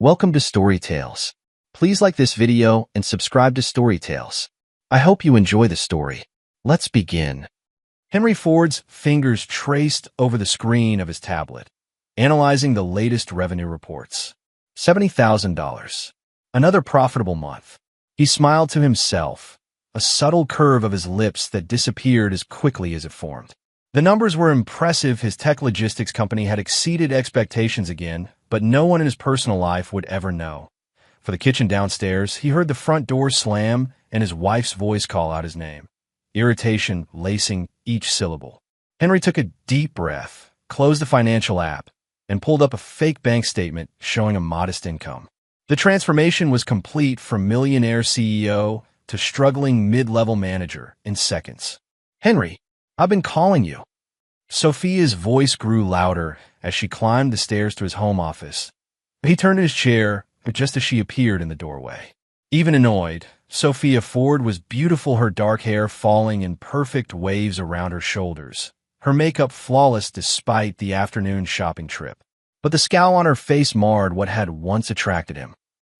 Welcome to Story Tales. Please like this video and subscribe to Story Tales. I hope you enjoy the story. Let's begin. Henry Ford's fingers traced over the screen of his tablet, analyzing the latest revenue reports. $70,000. Another profitable month. He smiled to himself, a subtle curve of his lips that disappeared as quickly as it formed. The numbers were impressive. His tech logistics company had exceeded expectations again, but no one in his personal life would ever know. For the kitchen downstairs, he heard the front door slam and his wife's voice call out his name, irritation lacing each syllable. Henry took a deep breath, closed the financial app, and pulled up a fake bank statement showing a modest income. The transformation was complete from millionaire CEO to struggling mid-level manager in seconds. "Henry, I've been calling you." Sophia's voice grew louder as she climbed the stairs to his home office. He turned in his chair just as she appeared in the doorway. Even annoyed, Sophia Ford was beautiful, her dark hair falling in perfect waves around her shoulders, her makeup flawless despite the afternoon shopping trip. But the scowl on her face marred what had once attracted him.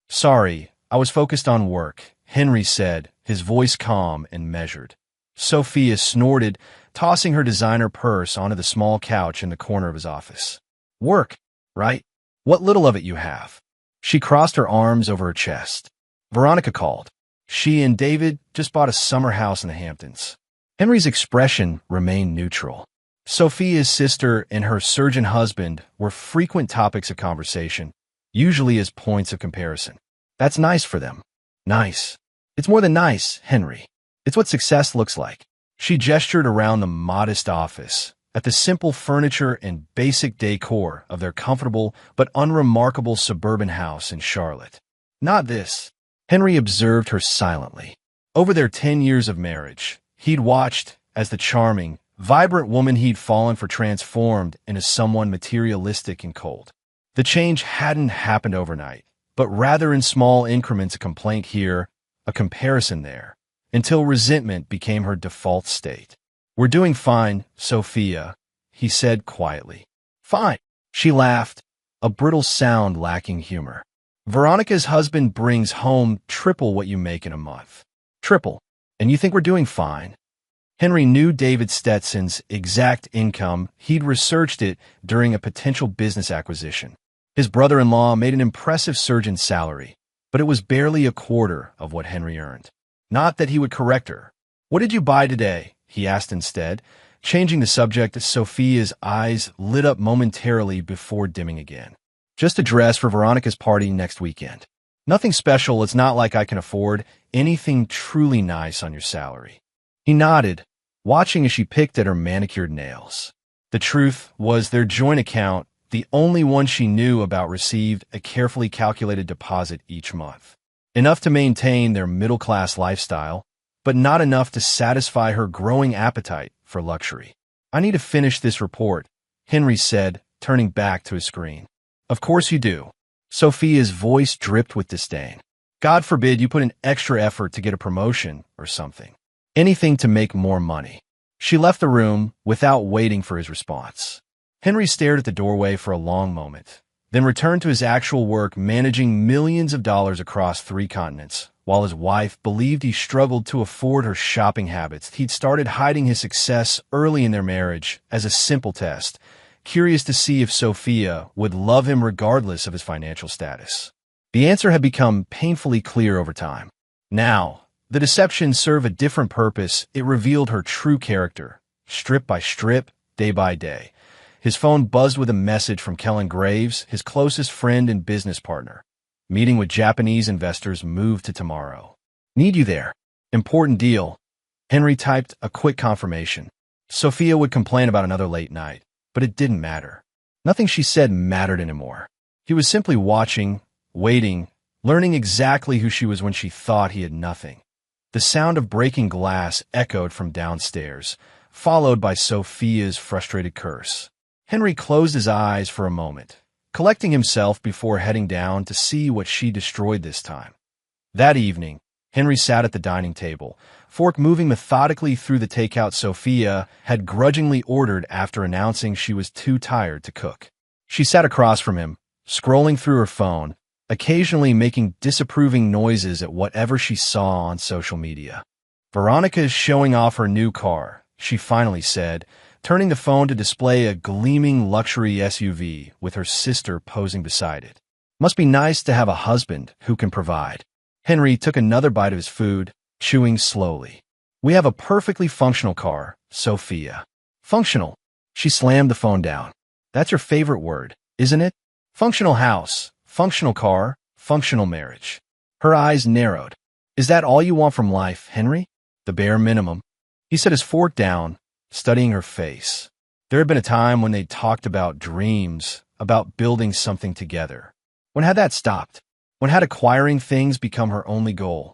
"Sorry, I was focused on work," Henry said, his voice calm and measured. Sophia snorted, tossing her designer purse onto the small couch in the corner of his office. "Work, right? What little of it you have." She crossed her arms over her chest. Veronica called. She and David just bought a summer house in the Hamptons. Henry's expression remained neutral. Sophia's sister and her surgeon husband were frequent topics of conversation, usually as points of comparison. "That's nice for them." "Nice. It's more than nice, Henry. It's what success looks like." She gestured around the modest office, at the simple furniture and basic decor of their comfortable but unremarkable suburban house in Charlotte. "Not this." Henry observed her silently. Over their 10 years of marriage, he'd watched as the charming, vibrant woman he'd fallen for transformed into someone materialistic and cold. The change hadn't happened overnight, but rather in small increments, a complaint here, a comparison there, until resentment became her default state. "We're doing fine, Sophia," he said quietly. "Fine." She laughed, a brittle sound lacking humor. "Veronica's husband brings home triple what you make in a month." "Triple? And you think we're doing fine?" Henry knew David Stetson's exact income. He'd researched it during a potential business acquisition. His brother-in-law made an impressive surgeon's salary, but it was barely a quarter of what Henry earned. Not that he would correct her. "What did you buy today?" he asked instead, changing the subject as Sophia's eyes lit up momentarily before dimming again. "Just a dress for Veronica's party next weekend. Nothing special. It's not like I can afford anything truly nice on your salary." He nodded, watching as she picked at her manicured nails. The truth was their joint account, the only one she knew about, received a carefully calculated deposit each month. Enough to maintain their middle-class lifestyle, but not enough to satisfy her growing appetite for luxury. "I need to finish this report," Henry said, turning back to his screen. "Of course you do." Sophia's voice dripped with disdain. "God forbid you put in extra effort to get a promotion or something. Anything to make more money." She left the room without waiting for his response. Henry stared at the doorway for a long moment, then returned to his actual work, managing millions of dollars across 3 continents. While his wife believed he struggled to afford her shopping habits, he'd started hiding his success early in their marriage as a simple test, curious to see if Sophia would love him regardless of his financial status. The answer had become painfully clear over time. Now, the deception served a different purpose. It revealed her true character, strip by strip, day by day. His phone buzzed with a message from Kellen Graves, his closest friend and business partner. "Meeting with Japanese investors moved to tomorrow. Need you there. Important deal." Henry typed a quick confirmation. Sophia would complain about another late night, but it didn't matter. Nothing she said mattered anymore. He was simply watching, waiting, learning exactly who she was when she thought he had nothing. The sound of breaking glass echoed from downstairs, followed by Sophia's frustrated curse. Henry closed his eyes for a moment, collecting himself before heading down to see what she destroyed this time. That evening, Henry sat at the dining table, fork moving methodically through the takeout Sophia had grudgingly ordered after announcing she was too tired to cook. She sat across from him, scrolling through her phone, occasionally making disapproving noises at whatever she saw on social media. "Veronica is showing off her new car," she finally said, turning the phone to display a gleaming luxury SUV with her sister posing beside it. "Must be nice to have a husband who can provide." Henry took another bite of his food, chewing slowly. "We have a perfectly functional car, Sophia." "Functional?" She slammed the phone down. "That's your favorite word, isn't it? Functional house, functional car, functional marriage." Her eyes narrowed. "Is that all you want from life, Henry?" "The bare minimum." He set his fork down, studying her face. There had been a time when they talked about dreams, about building something together. When had that stopped? When had acquiring things become her only goal?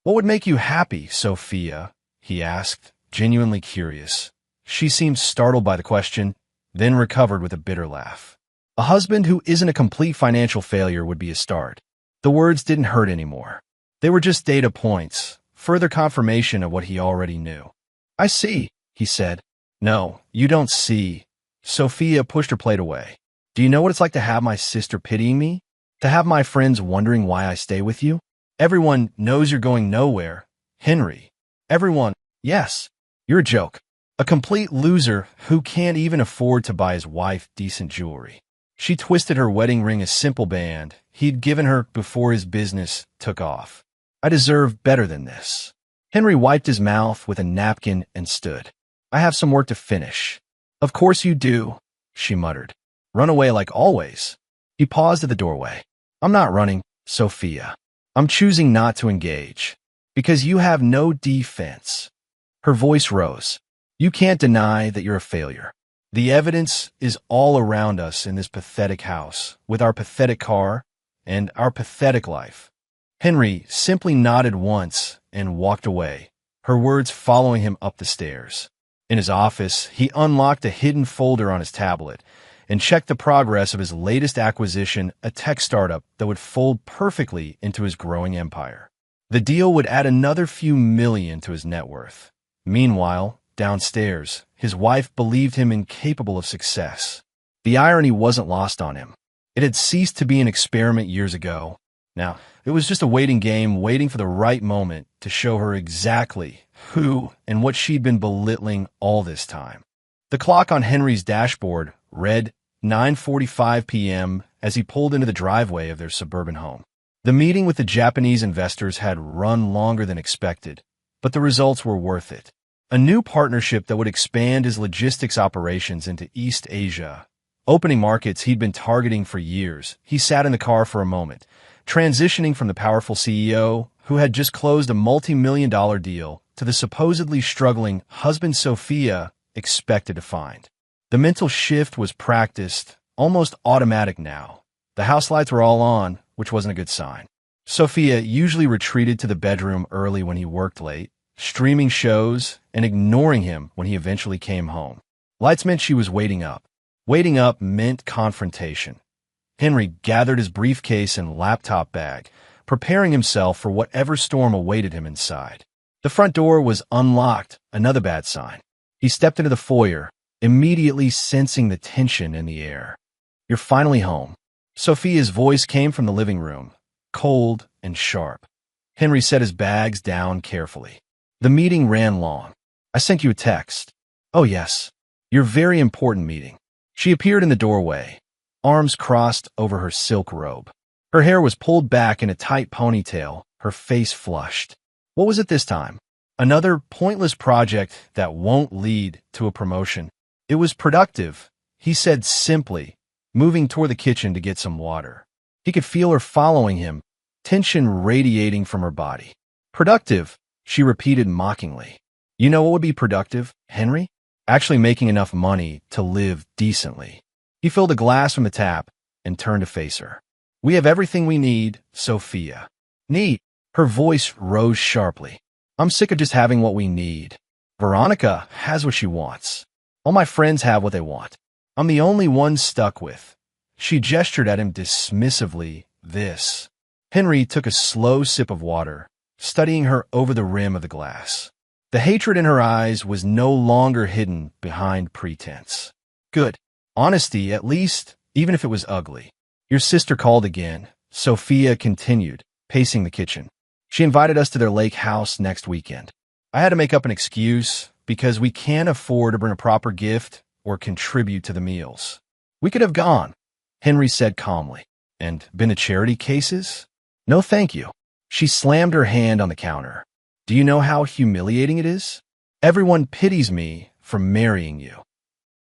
"What would make you happy, Sophia?" he asked, genuinely curious. She seemed startled by the question, then recovered with a bitter laugh. "A husband who isn't a complete financial failure would be a start." The words didn't hurt anymore. They were just data points, further confirmation of what he already knew. "I see," he said. "No, you don't see." Sophia pushed her plate away. "Do you know what it's like to have my sister pitying me? To have my friends wondering why I stay with you? Everyone knows you're going nowhere, Henry. Everyone, yes, you're a joke. A complete loser who can't even afford to buy his wife decent jewelry." She twisted her wedding ring, a simple band he'd given her before his business took off. "I deserve better than this." Henry wiped his mouth with a napkin and stood. "I have some work to finish." "Of course you do," she muttered. "Run away like always." He paused at the doorway. "I'm not running, Sophia. I'm choosing not to engage. Because you have no defense." Her voice rose. "You can't deny that you're a failure. The evidence is all around us in this pathetic house, with our pathetic car and our pathetic life." Henry simply nodded once and walked away, her words following him up the stairs. In his office, he unlocked a hidden folder on his tablet and checked the progress of his latest acquisition, a tech startup that would fold perfectly into his growing empire. The deal would add another few million to his net worth. Meanwhile, downstairs, his wife believed him incapable of success. The irony wasn't lost on him. It had ceased to be an experiment years ago. Now, it was just a waiting game, waiting for the right moment to show her exactly who and what she'd been belittling all this time. The clock on Henry's dashboard read 9:45 p.m. as he pulled into the driveway of their suburban home. The meeting with the Japanese investors had run longer than expected, but the results were worth it. A new partnership that would expand his logistics operations into East Asia, opening markets he'd been targeting for years. He sat in the car for a moment, transitioning from the powerful CEO who had just closed a multi-million-dollar deal to the supposedly struggling husband Sophia expected to find. The mental shift was practiced, almost automatic now. The house lights were all on, which wasn't a good sign. Sophia usually retreated to the bedroom early when he worked late, streaming shows and ignoring him when he eventually came home. Lights meant she was waiting up. Waiting up meant confrontation. Henry gathered his briefcase and laptop bag, preparing himself for whatever storm awaited him inside. The front door was unlocked, another bad sign. He stepped into the foyer, immediately sensing the tension in the air. "You're finally home." Sophia's voice came from the living room, cold and sharp. Henry set his bags down carefully. "The meeting ran long. I sent you a text." "Oh yes, your very important meeting." She appeared in the doorway, arms crossed over her silk robe. Her hair was pulled back in a tight ponytail, her face flushed. What was it this time? Another pointless project that won't lead to a promotion. "It was productive," he said simply, moving toward the kitchen to get some water. He could feel her following him, tension radiating from her body. "Productive," she repeated mockingly. "You know what would be productive, Henry? Actually making enough money to live decently." He filled a glass from the tap and turned to face her. "We have everything we need, Sophia." "Need?" Her voice rose sharply. "I'm sick of just having what we need. Veronica has what she wants. All my friends have what they want. I'm the only one stuck with." She gestured at him dismissively. "This." Henry took a slow sip of water, studying her over the rim of the glass. The hatred in her eyes was no longer hidden behind pretense. "Good. Honesty, at least, even if it was ugly." "Your sister called again," Sophia continued, pacing the kitchen. She invited us to their lake house next weekend. I had to make up an excuse because we can't afford to bring a proper gift or contribute to the meals. We could have gone, Henry said calmly. And been to charity cases? No, thank you. She slammed her hand on the counter. Do you know how humiliating it is? Everyone pities me for marrying you.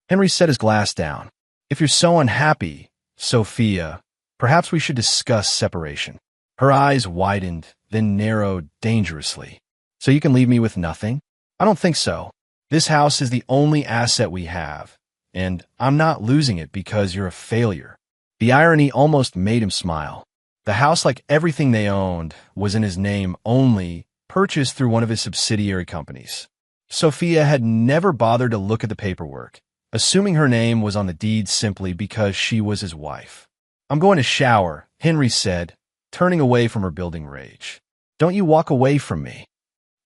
Henry set his glass down. If you're so unhappy, Sophia, perhaps we should discuss separation. Her eyes widened, then narrowed dangerously. So you can leave me with nothing? I don't think so. This house is the only asset we have, and I'm not losing it because you're a failure. The irony almost made him smile. The house, like everything they owned, was in his name only, purchased through one of his subsidiary companies. Sophia had never bothered to look at the paperwork, assuming her name was on the deed simply because she was his wife. I'm going to shower, Henry said, turning away from her building rage. Don't you walk away from me.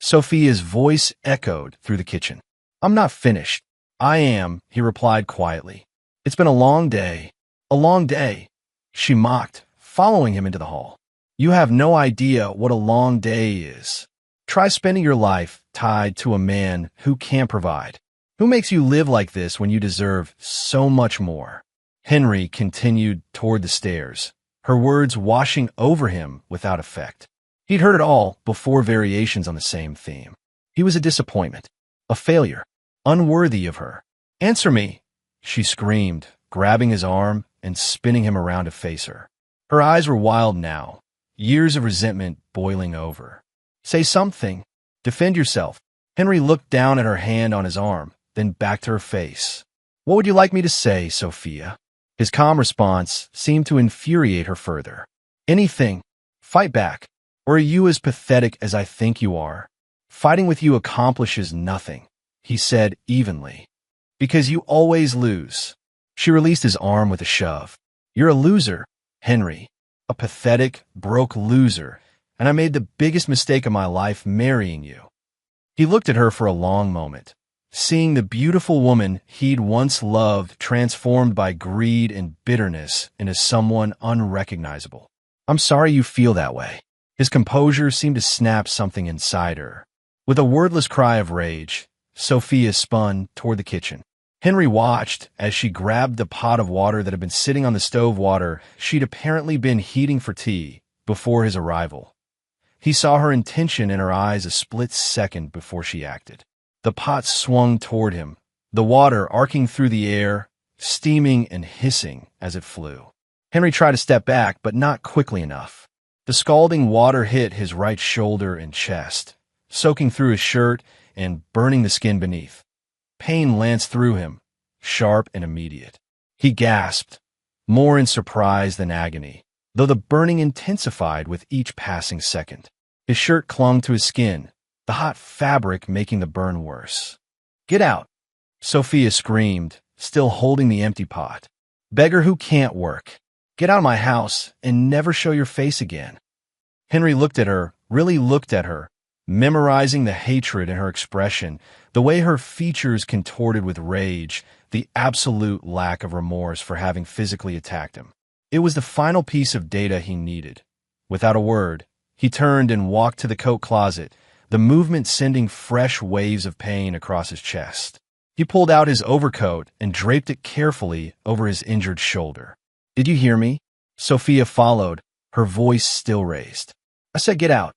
Sophia's voice echoed through the kitchen. I'm not finished. I am, he replied quietly. It's been a long day. A long day, she mocked, following him into the hall. You have no idea what a long day is. Try spending your life tied to a man who can't provide. Who makes you live like this when you deserve so much more? Henry continued toward the stairs, her words washing over him without effect. He'd heard it all before, variations on the same theme. He was a disappointment, a failure, unworthy of her. Answer me, she screamed, grabbing his arm and spinning him around to face her. Her eyes were wild now, years of resentment boiling over. Say something. Defend yourself. Henry looked down at her hand on his arm, then back to her face. What would you like me to say, Sophia? His calm response seemed to infuriate her further. Anything. Fight back. Or are you as pathetic as I think you are? Fighting with you accomplishes nothing, he said evenly. Because you always lose. She released his arm with a shove. You're a loser, Henry. A pathetic, broke loser, and I made the biggest mistake of my life marrying you. He looked at her for a long moment, seeing the beautiful woman he'd once loved transformed by greed and bitterness into someone unrecognizable. I'm sorry you feel that way. His composure seemed to snap something inside her. With a wordless cry of rage, Sophia spun toward the kitchen. Henry watched as she grabbed the pot of water that had been sitting on the stove, water she'd apparently been heating for tea before his arrival. He saw her intention in her eyes a split second before she acted. The pot swung toward him, the water arcing through the air, steaming and hissing as it flew. Henry tried to step back, but not quickly enough. The scalding water hit his right shoulder and chest, soaking through his shirt and burning the skin beneath. Pain lanced through him, sharp and immediate. He gasped, more in surprise than agony, though the burning intensified with each passing second. His shirt clung to his skin, the hot fabric making the burn worse. Get out, Sophia screamed, still holding the empty pot. Beggar who can't work. Get out of my house and never show your face again. Henry looked at her, really looked at her, memorizing the hatred in her expression, the way her features contorted with rage, the absolute lack of remorse for having physically attacked him. It was the final piece of data he needed. Without a word, he turned and walked to the coat closet, the movement sending fresh waves of pain across his chest. He pulled out his overcoat and draped it carefully over his injured shoulder. Did you hear me? Sophia followed, her voice still raised. I said get out.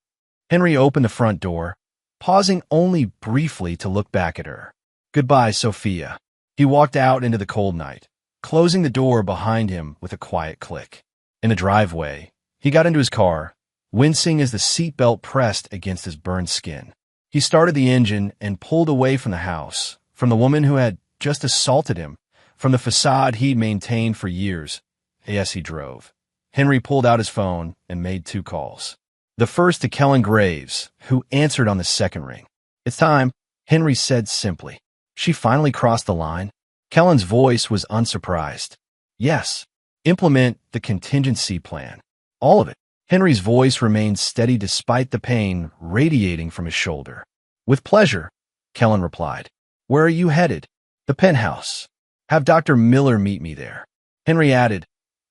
Henry opened the front door, pausing only briefly to look back at her. Goodbye, Sophia. He walked out into the cold night, closing the door behind him with a quiet click. In the driveway, he got into his car, wincing as the seatbelt pressed against his burned skin. He started the engine and pulled away from the house, from the woman who had just assaulted him, from the facade he'd maintained for years. Yes, he drove. Henry pulled out his phone and made 2 calls. The first to Kellen Graves, who answered on the second ring. It's time, Henry said simply. She finally crossed the line. Kellen's voice was unsurprised. Yes, implement the contingency plan. All of it. Henry's voice remained steady despite the pain radiating from his shoulder. With pleasure, Kellen replied. Where are you headed? The penthouse. Have Dr. Miller meet me there. Henry added,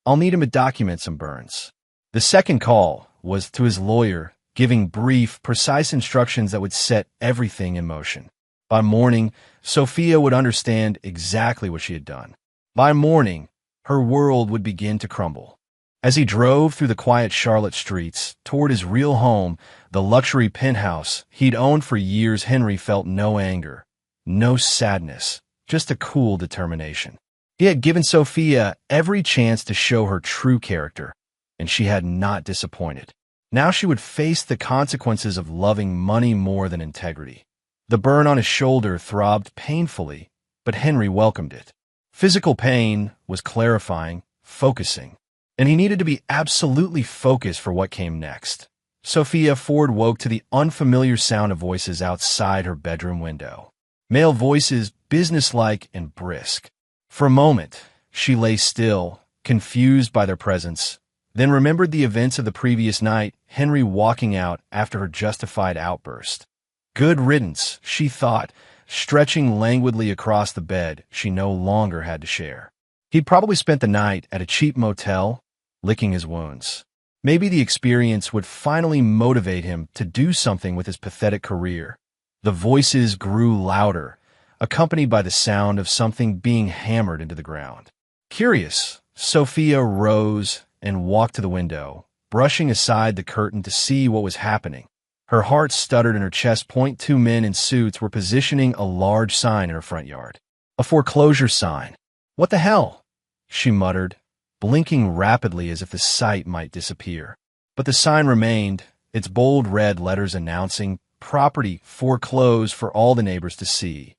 I'll need him to document some burns. The second call was to his lawyer, giving brief, precise instructions that would set everything in motion. By morning, Sophia would understand exactly what she had done. By morning, her world would begin to crumble. As he drove through the quiet Charlotte streets toward his real home, the luxury penthouse he'd owned for years, Henry felt no anger, no sadness, just a cool determination. He had given Sophia every chance to show her true character, and she had not disappointed. Now she would face the consequences of loving money more than integrity. The burn on his shoulder throbbed painfully, but Henry welcomed it. Physical pain was clarifying, focusing, and he needed to be absolutely focused for what came next. Sophia Ford woke to the unfamiliar sound of voices outside her bedroom window. Male voices, businesslike and brisk. For a moment, she lay still, confused by their presence, then remembered the events of the previous night, Henry walking out after her justified outburst. Good riddance, she thought, stretching languidly across the bed she no longer had to share. He'd probably spent the night at a cheap motel, licking his wounds. Maybe the experience would finally motivate him to do something with his pathetic career. The voices grew louder, accompanied by the sound of something being hammered into the ground. Curious, Sophia rose and walked to the window, brushing aside the curtain to see what was happening. Her heart stuttered in her chest. Two men in suits were positioning a large sign in her front yard. A foreclosure sign. What the hell? She muttered, blinking rapidly as if the sight might disappear. But the sign remained, its bold red letters announcing property foreclosed for all the neighbors to see.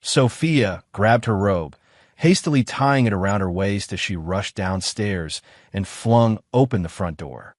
Sophia grabbed her robe, hastily tying it around her waist as she rushed downstairs and flung open the front door.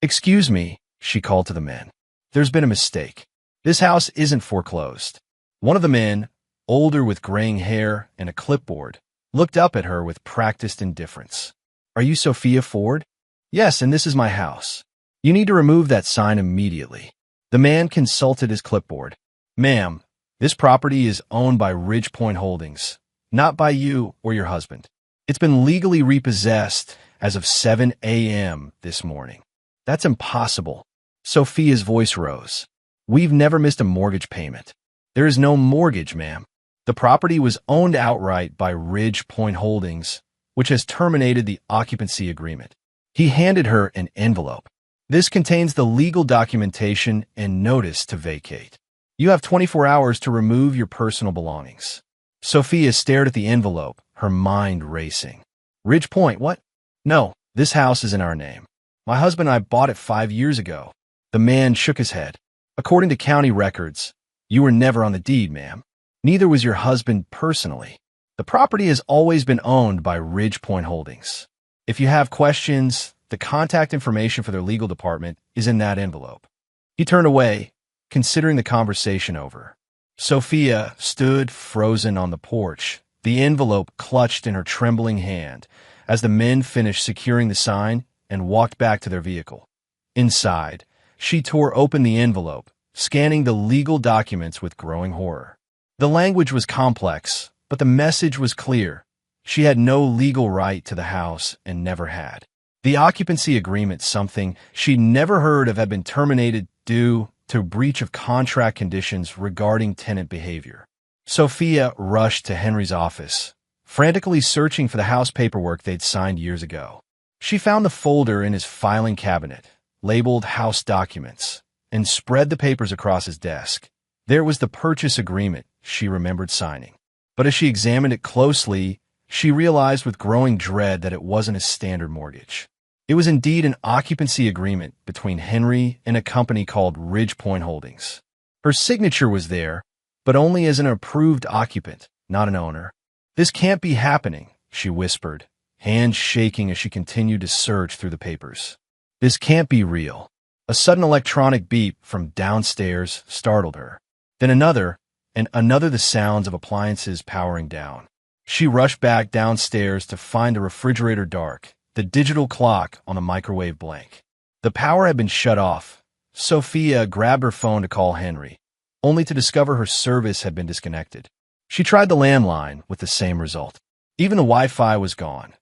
"Excuse me," she called to the men. "There's been a mistake. This house isn't foreclosed." One of the men, older with graying hair and a clipboard, looked up at her with practiced indifference. "Are you Sophia Ford?" "Yes, and this is my house. You need to remove that sign immediately." The man consulted his clipboard. "Ma'am, this property is owned by Ridgepoint Holdings, not by you or your husband. It's been legally repossessed as of 7 a.m. this morning." "That's impossible." Sophia's voice rose. "We've never missed a mortgage payment." "There is no mortgage, ma'am. The property was owned outright by Ridgepoint Holdings, which has terminated the occupancy agreement." He handed her an envelope. "This contains the legal documentation and notice to vacate. You have 24 hours to remove your personal belongings." Sophia stared at the envelope, her mind racing. "Ridgepoint, what? No, this house is in our name. My husband and I bought it 5 years ago." The man shook his head. "According to county records, you were never on the deed, ma'am. Neither was your husband personally. The property has always been owned by Ridgepoint Holdings. If you have questions, the contact information for their legal department is in that envelope." He turned away, considering the conversation over. Sophia stood frozen on the porch, the envelope clutched in her trembling hand, as the men finished securing the sign and walked back to their vehicle. Inside, she tore open the envelope, scanning the legal documents with growing horror. The language was complex, but the message was clear. She had no legal right to the house and never had. The occupancy agreement, something she'd never heard of, had been terminated due to breach of contract conditions regarding tenant behavior. Sophia rushed to Henry's office, frantically searching for the house paperwork they'd signed years ago. She found the folder in his filing cabinet, labeled House Documents, and spread the papers across his desk. There was the purchase agreement she remembered signing. But as she examined it closely, she realized with growing dread that it wasn't a standard mortgage. It was indeed an occupancy agreement between Henry and a company called Ridgepoint Holdings. Her signature was there, but only as an approved occupant, not an owner. "This can't be happening," she whispered, hands shaking as she continued to search through the papers. "This can't be real." A sudden electronic beep from downstairs startled her. Then another, and another, the sounds of appliances powering down. She rushed back downstairs to find the refrigerator dark, the digital clock on the microwave blank. The power had been shut off. Sophia grabbed her phone to call Henry, only to discover her service had been disconnected. She tried the landline with the same result. Even the Wi-Fi was gone.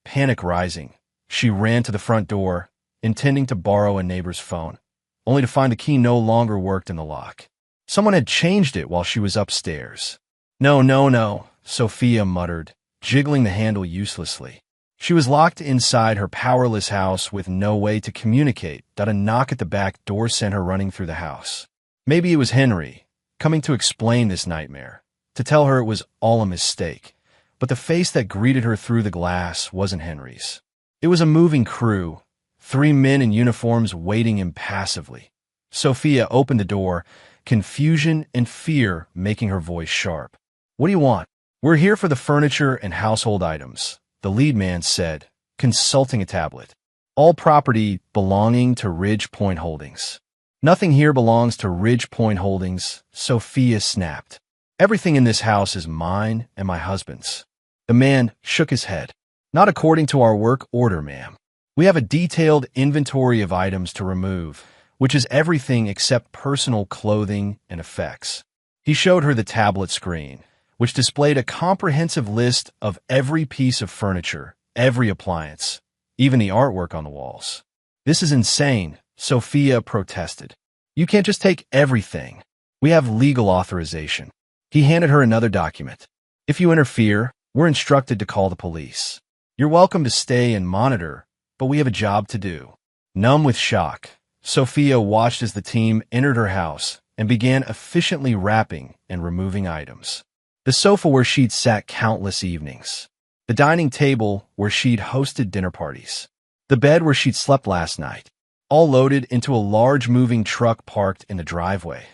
Panic rising, she ran to the front door, intending to borrow a neighbor's phone, only to find the key no longer worked in the lock. Someone had changed it while she was upstairs. No, no, no, Sophia muttered, jiggling the handle uselessly. She was locked inside her powerless house with no way to communicate that a knock at the back door sent her running through the house. Maybe it was Henry, coming to explain this nightmare, to tell her it was all a mistake. But the face that greeted her through the glass wasn't Henry's. It was a moving crew, 3 men in uniforms waiting impassively. Sophia opened the door, confusion and fear making her voice sharp. "What do you want?" "We're here for the furniture and household items," the lead man said, consulting a tablet. "All property belonging to Ridge Point Holdings." "Nothing here belongs to Ridge Point Holdings," Sophia snapped. "Everything in this house is mine and my husband's." The man shook his head. "Not according to our work order, ma'am. We have a detailed inventory of items to remove, which is everything except personal clothing and effects." He showed her the tablet screen, which displayed a comprehensive list of every piece of furniture, every appliance, even the artwork on the walls. "This is insane," Sophia protested. "You can't just take everything. We have legal authorization." He handed her another document. "If you interfere, we're instructed to call the police. You're welcome to stay and monitor, but we have a job to do." Numb with shock, Sophia watched as the team entered her house and began efficiently wrapping and removing items. The sofa where she'd sat countless evenings. The dining table where she'd hosted dinner parties. The bed where she'd slept last night. All loaded into a large moving truck parked in the driveway.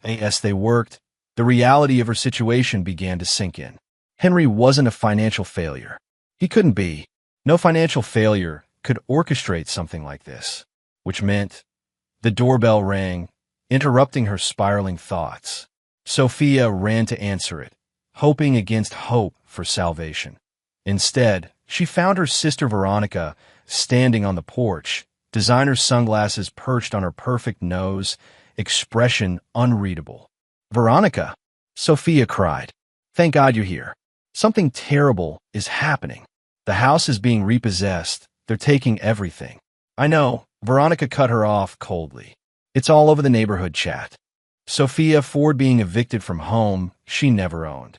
As they worked, the reality of her situation began to sink in. Henry wasn't a financial failure. He couldn't be. No financial failure could orchestrate something like this, which meant the doorbell rang, interrupting her spiraling thoughts. Sophia ran to answer it, hoping against hope for salvation. Instead, she found her sister Veronica standing on the porch, designer sunglasses perched on her perfect nose, expression unreadable. "Veronica," Sophia cried. "Thank God you're here. Something terrible is happening. The house is being repossessed. They're taking everything." "I know," Veronica cut her off coldly. "It's all over the neighborhood chat." Sophia Ford being evicted from home she never owned.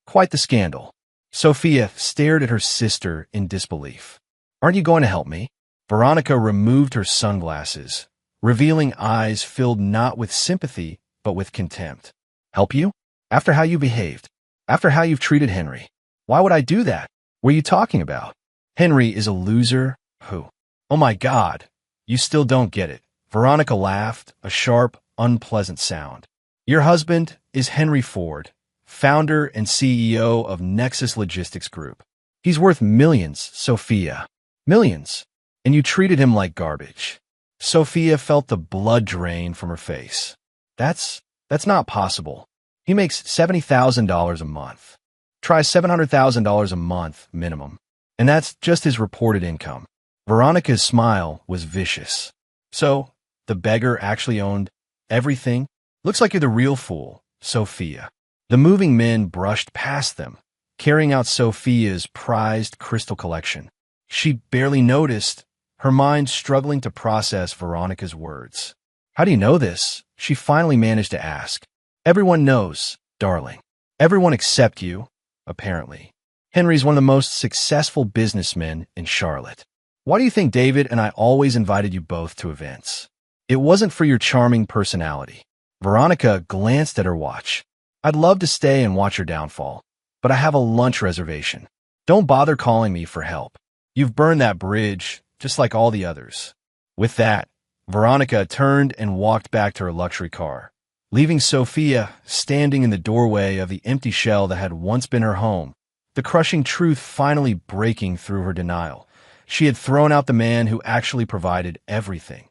Quite the scandal. Sophia stared at her sister in disbelief. "Aren't you going to help me?" Veronica removed her sunglasses, revealing eyes filled not with sympathy but with contempt. "Help you? After how you behaved? After how you've treated Henry? Why would I do that? What are you talking about? Henry is a loser who—" "Oh my God, you still don't get it." Veronica laughed, a sharp, unpleasant sound. "Your husband is Henry Ford, founder and CEO of Nexus Logistics Group. He's worth millions, Sophia. Millions. And you treated him like garbage." Sophia felt the blood drain from her face. That's not possible. He makes $70,000 a month. Try $700,000 a month minimum. And that's just his reported income. Veronica's smile was vicious. "So, the beggar actually owned everything? Looks like you're the real fool, Sophia." The moving men brushed past them, carrying out Sophia's prized crystal collection. She barely noticed, her mind struggling to process Veronica's words. "How do you know this?" she finally managed to ask. "Everyone knows, darling. Everyone except you, apparently. Henry's one of the most successful businessmen in Charlotte. Why do you think David and I always invited you both to events? It wasn't for your charming personality." Veronica glanced at her watch. "I'd love to stay and watch your downfall, but I have a lunch reservation. Don't bother calling me for help. You've burned that bridge, just like all the others." With that, Veronica turned and walked back to her luxury car, leaving Sophia standing in the doorway of the empty shell that had once been her home, the crushing truth finally breaking through her denial. She had thrown out the man who actually provided everything,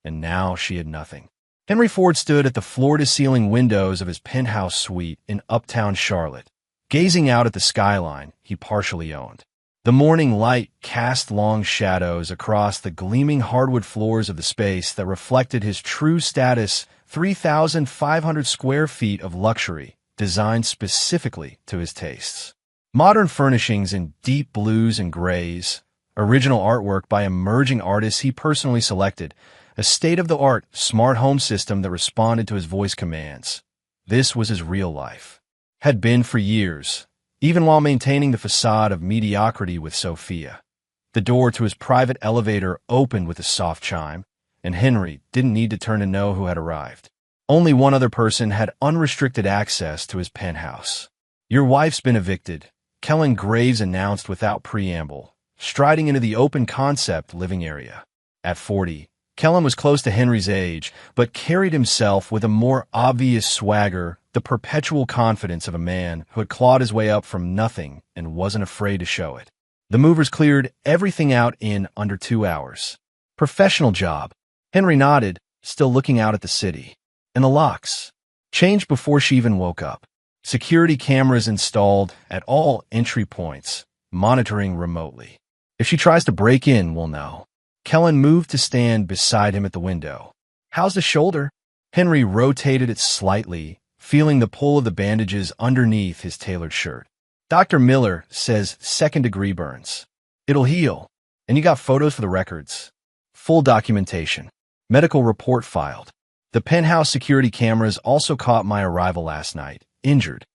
and now she had nothing. Henry Ford stood at the floor-to-ceiling windows of his penthouse suite in uptown Charlotte, gazing out at the skyline he partially owned. The morning light cast long shadows across the gleaming hardwood floors of the space that reflected his true status: 3,500 square feet of luxury, designed specifically to his tastes. Modern furnishings in deep blues and grays, Original artwork by emerging artists he personally selected. A state-of-the-art smart home system that responded to his voice commands. This was his real life. Had been for years, even while maintaining the facade of mediocrity with Sophia. The door to his private elevator opened with a soft chime, and Henry didn't need to turn to know who had arrived. Only one other person had unrestricted access to his penthouse. "Your wife's been evicted," Kellen Graves announced without preamble, striding into the open concept living area. At 40, Kellen was close to Henry's age, but carried himself with a more obvious swagger, the perpetual confidence of a man who had clawed his way up from nothing and wasn't afraid to show it. The movers cleared everything out in under 2 hours. "Professional job." Henry nodded, still looking out at the city. "And the locks changed before she even woke up. Security cameras installed at all entry points, monitoring remotely. If she tries to break in, we'll know." Kellen moved to stand beside him at the window. "How's the shoulder?" Henry rotated it slightly, feeling the pull of the bandages underneath his tailored shirt. "Dr. Miller says second-degree burns. It'll heal. And you got photos for the records." "Full documentation. Medical report filed. The penthouse security cameras also caught my arrival last night, injured."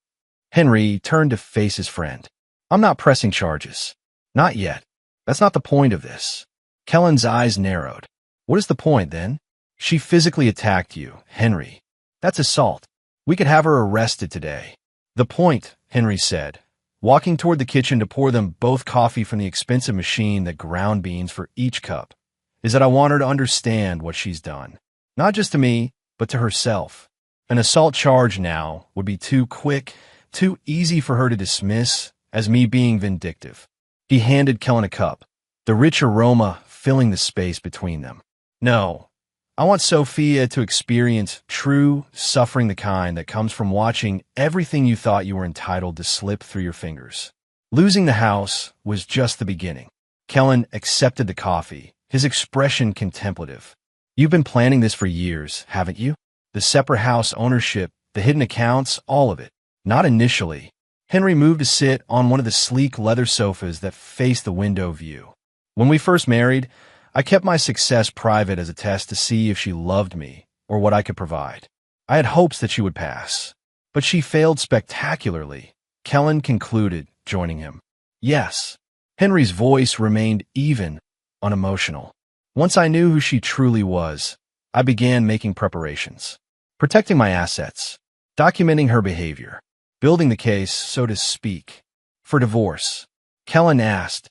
Henry turned to face his friend. "I'm not pressing charges. Not yet. That's not the point of this." Kellen's eyes narrowed. "What is the point, then?" "She physically attacked you, Henry. That's assault. We could have her arrested today." "The point," Henry said, walking toward the kitchen to pour them both coffee from the expensive machine that ground beans for each cup, "is that I want her to understand what she's done. Not just to me, but to herself. An assault charge now would be too quick, too easy for her to dismiss as me being vindictive." He handed Kellen a cup, the rich aroma filling the space between them. "No, I want Sophia to experience true suffering, the kind that comes from watching everything you thought you were entitled to slip through your fingers." Losing the house was just the beginning. Kellen accepted the coffee, his expression contemplative. "You've been planning this for years, haven't you? The separate house ownership, the hidden accounts, all of it." "Not initially." Henry moved to sit on one of the sleek leather sofas that faced the window view. "When we first married, I kept my success private as a test to see if she loved me or what I could provide. I had hopes that she would pass. But she failed spectacularly," Kellen concluded, joining him. "Yes." Henry's voice remained even, unemotional. "Once I knew who she truly was, I began making preparations. Protecting my assets, documenting her behavior, building the case, so to speak, for divorce." Kellen asked.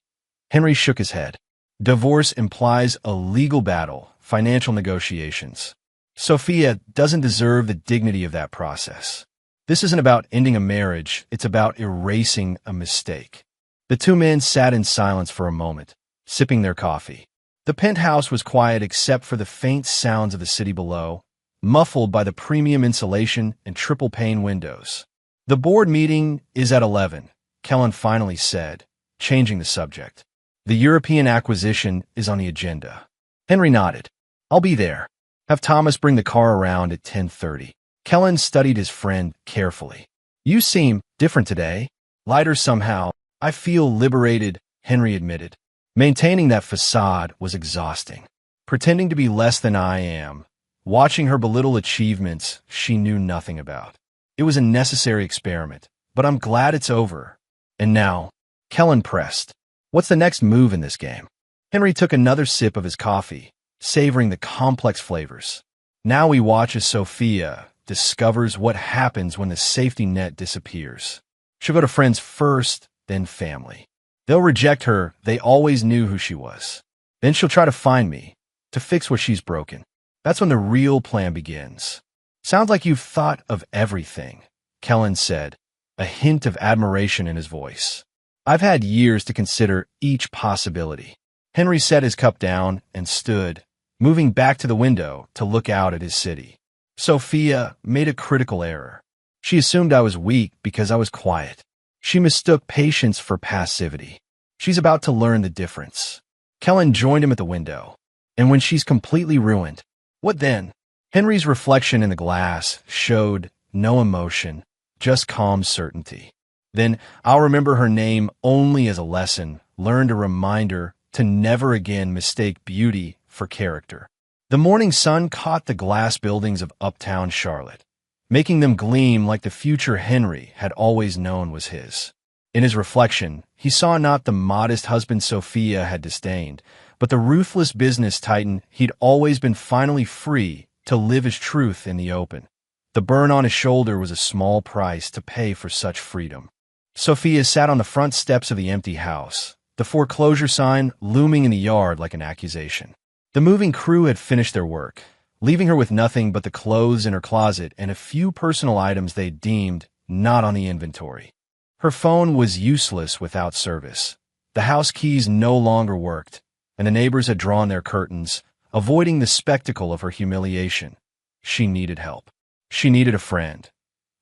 Henry shook his head. "Divorce implies a legal battle, financial negotiations. Sophia doesn't deserve the dignity of that process. This isn't about ending a marriage, it's about erasing a mistake." The two men sat in silence for a moment, sipping their coffee. The penthouse was quiet except for the faint sounds of the city below, muffled by the premium insulation and triple-pane windows. "The board meeting is at 11, Kellen finally said, changing the subject. "The European acquisition is on the agenda." Henry nodded. "I'll be there. Have Thomas bring the car around at 10:30. Kellen studied his friend carefully. "You seem different today. Lighter somehow." "I feel liberated," Henry admitted. Maintaining that facade was exhausting. Pretending to be less than I am, watching her belittle achievements she knew nothing about. It was a necessary experiment, but I'm glad it's over. "And now," Kellen pressed, "what's the next move in this game?" Henry took another sip of his coffee, savoring the complex flavors. "Now we watch as Sophia discovers what happens when the safety net disappears. She'll go to friends first, then family. They'll reject her, they always knew who she was. Then she'll try to find me, to fix what she's broken. That's when the real plan begins." "Sounds like you've thought of everything," Kellen said, a hint of admiration in his voice. "I've had years to consider each possibility." Henry set his cup down and stood, moving back to the window to look out at his city. Sophia made a critical error. She assumed I was weak because I was quiet. She mistook patience for passivity. She's about to learn the difference. Kellen joined him at the window. "And when she's completely ruined, what then?" Henry's reflection in the glass showed no emotion, just calm certainty. "Then I'll remember her name only as a lesson, learn to remind her to never again mistake beauty for character. The morning sun caught the glass buildings of uptown Charlotte, making them gleam like the future Henry had always known was his. In his reflection, he saw not the modest husband Sophia had disdained, but the ruthless business titan he'd always been finally free to live his truth in the open. The burn on his shoulder was a small price to pay for such freedom. Sophia sat on the front steps of the empty house, the foreclosure sign looming in the yard like an accusation. The moving crew had finished their work, leaving her with nothing but the clothes in her closet and a few personal items they deemed not on the inventory. Her phone was useless without service. The house keys no longer worked, and the neighbors had drawn their curtains, avoiding the spectacle of her humiliation. She needed help. She needed a friend.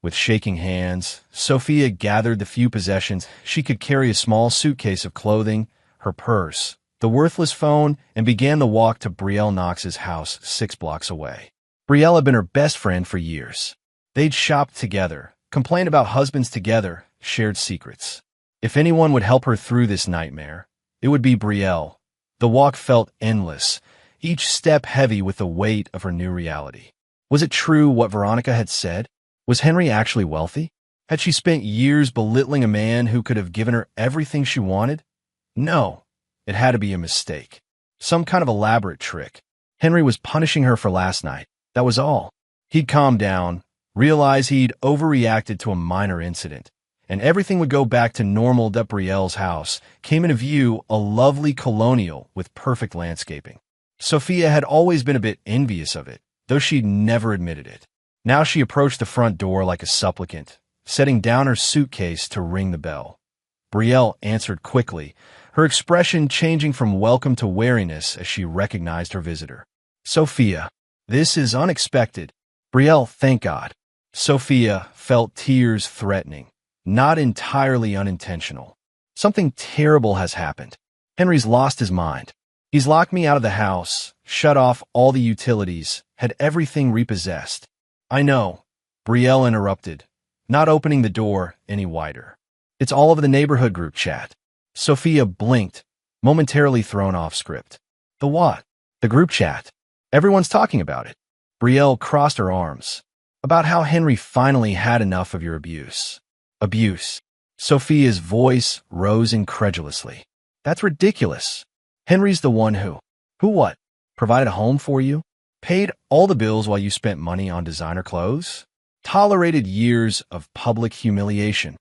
With shaking hands, Sophia gathered the few possessions she could carry: a small suitcase of clothing, her purse, the worthless phone, and began the walk to Betrayal Knox's house 6 blocks away. Betrayal had been her best friend for years. They'd shopped together, complained about husbands together, shared secrets. If anyone would help her through this nightmare, it would be Betrayal. The walk felt endless, each step heavy with the weight of her new reality. Was it true what Veronica had said? Was Henry actually wealthy? Had she spent years belittling a man who could have given her everything she wanted? No, it had to be a mistake. Some kind of elaborate trick. Henry was punishing her for last night. That was all. He'd calm down, realize he'd overreacted to a minor incident, and everything would go back to normal. At Betrayal's house came into view a lovely colonial with perfect landscaping. Sophia had always been a bit envious of it, though she'd never admitted it. Now she approached the front door like a supplicant, setting down her suitcase to ring the bell. Betrayal answered quickly, her expression changing from welcome to wariness as she recognized her visitor. Sophia, this is unexpected. Betrayal, thank God. Sophia felt tears threatening, not entirely unintentional. Something terrible has happened. Henry's lost his mind. He's locked me out of the house, shut off all the utilities, had everything repossessed. I know, Betrayal interrupted, not opening the door any wider. It's all over the neighborhood group chat. Sophia blinked, momentarily thrown off script. The what? The group chat. Everyone's talking about it. Betrayal crossed her arms. About how Henry finally had enough of your abuse. Abuse. Sophia's voice rose incredulously. That's ridiculous. Henry's the one who what? Provided a home for you? Paid all the bills while you spent money on designer clothes? Tolerated years of public humiliation.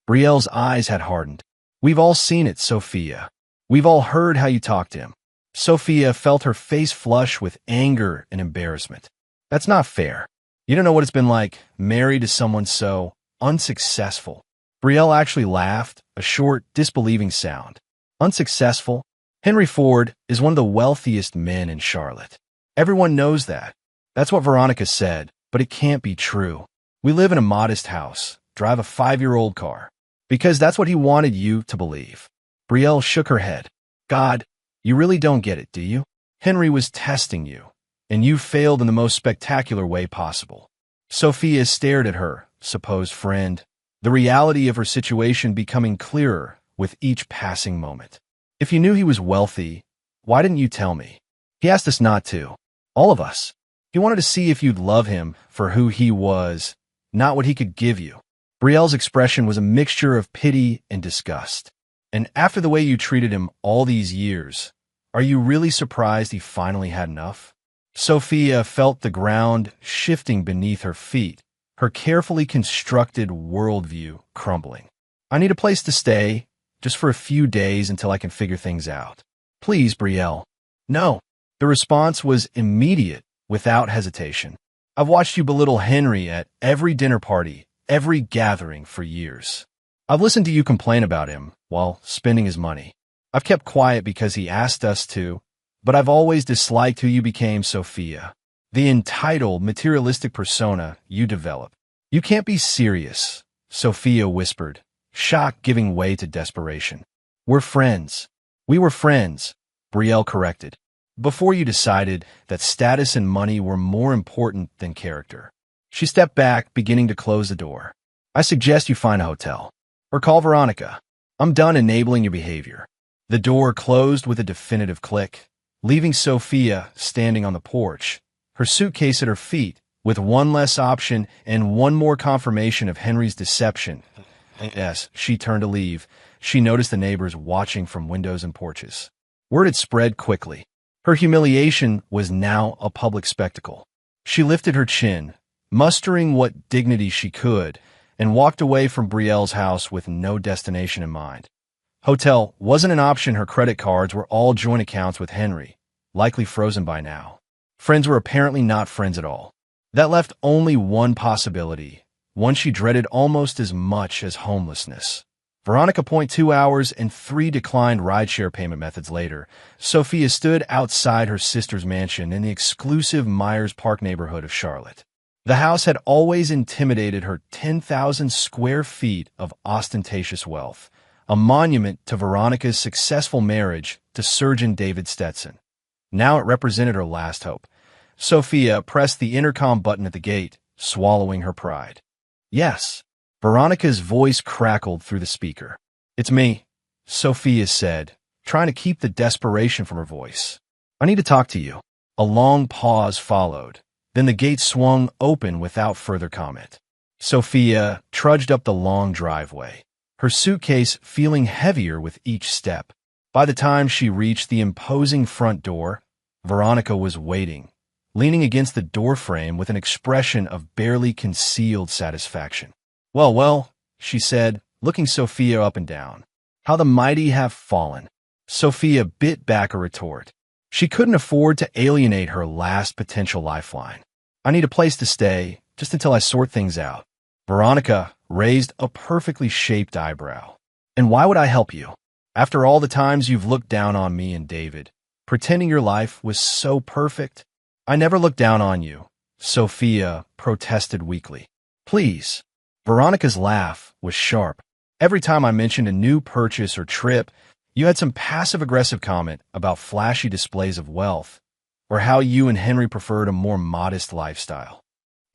Betrayal's eyes had hardened. We've all seen it, Sophia. We've all heard how you talked to him. Sophia felt her face flush with anger and embarrassment. That's not fair. You don't know what it's been like, married to someone so unsuccessful. Betrayal actually laughed, a short, disbelieving sound. Unsuccessful? Henry Ford is one of the wealthiest men in Charlotte. Everyone knows that. That's what Veronica said, but it can't be true. We live in a modest house, drive a 5-year-old car. Because that's what he wanted you to believe. Betrayal shook her head. God, you really don't get it, do you? Henry was testing you, and you failed in the most spectacular way possible. Sophia stared at her supposed friend, the reality of her situation becoming clearer with each passing moment. If you knew he was wealthy, why didn't you tell me? He asked us not to. All of us. He wanted to see if you'd love him for who he was, not what he could give you. Betrayal's expression was a mixture of pity and disgust. And after the way you treated him all these years, are you really surprised he finally had enough? Sophia felt the ground shifting beneath her feet, her carefully constructed worldview crumbling. I need a place to stay, just for a few days until I can figure things out. Please, Betrayal. No. The response was immediate, without hesitation. I've watched you belittle Henry at every dinner party, every gathering for years. I've listened to you complain about him while spending his money. I've kept quiet because he asked us to, but I've always disliked who you became, Sophia. The entitled, materialistic persona you develop. You can't be serious, Sophia whispered, shock giving way to desperation. We're friends. We were friends, Betrayal corrected. Before you decided that status and money were more important than character. She stepped back, beginning to close the door. I suggest you find a hotel. Or call Veronica. I'm done enabling your behavior. The door closed with a definitive click, leaving Sophia standing on the porch, her suitcase at her feet, with one less option and one more confirmation of Henry's deception. As she turned to leave, she noticed the neighbors watching from windows and porches. Word had spread quickly. Her humiliation was now a public spectacle. She lifted her chin, mustering what dignity she could, and walked away from Brielle's house with no destination in mind. Hotel wasn't an option. Her credit cards were all joint accounts with Henry, likely frozen by now. Friends were apparently not friends at all. That left only one possibility, one she dreaded almost as much as homelessness. Veronica. 2 hours and 3 declined rideshare payment methods later, Sophia stood outside her sister's mansion in the exclusive Myers Park neighborhood of Charlotte. The house had always intimidated her. 10,000 square feet of ostentatious wealth, a monument to Veronica's successful marriage to surgeon David Stetson. Now it represented her last hope. Sophia pressed the intercom button at the gate, swallowing her pride. Yes. Veronica's voice crackled through the speaker. It's me, Sophia said, trying to keep the desperation from her voice. I need to talk to you. A long pause followed. Then the gate swung open without further comment. Sophia trudged up the long driveway, her suitcase feeling heavier with each step. By the time she reached the imposing front door, Veronica was waiting, leaning against the doorframe with an expression of barely concealed satisfaction. Well, she said, looking Sophia up and down. How the mighty have fallen. Sophia bit back a retort. She couldn't afford to alienate her last potential lifeline. I need a place to stay, just until I sort things out. Veronica raised a perfectly shaped eyebrow. And why would I help you? After all the times you've looked down on me and David, pretending your life was so perfect? I never looked down on you, Sophia protested weakly. Please. Veronica's laugh was sharp. Every time I mentioned a new purchase or trip, you had some passive-aggressive comment about flashy displays of wealth, or how you and Henry preferred a more modest lifestyle.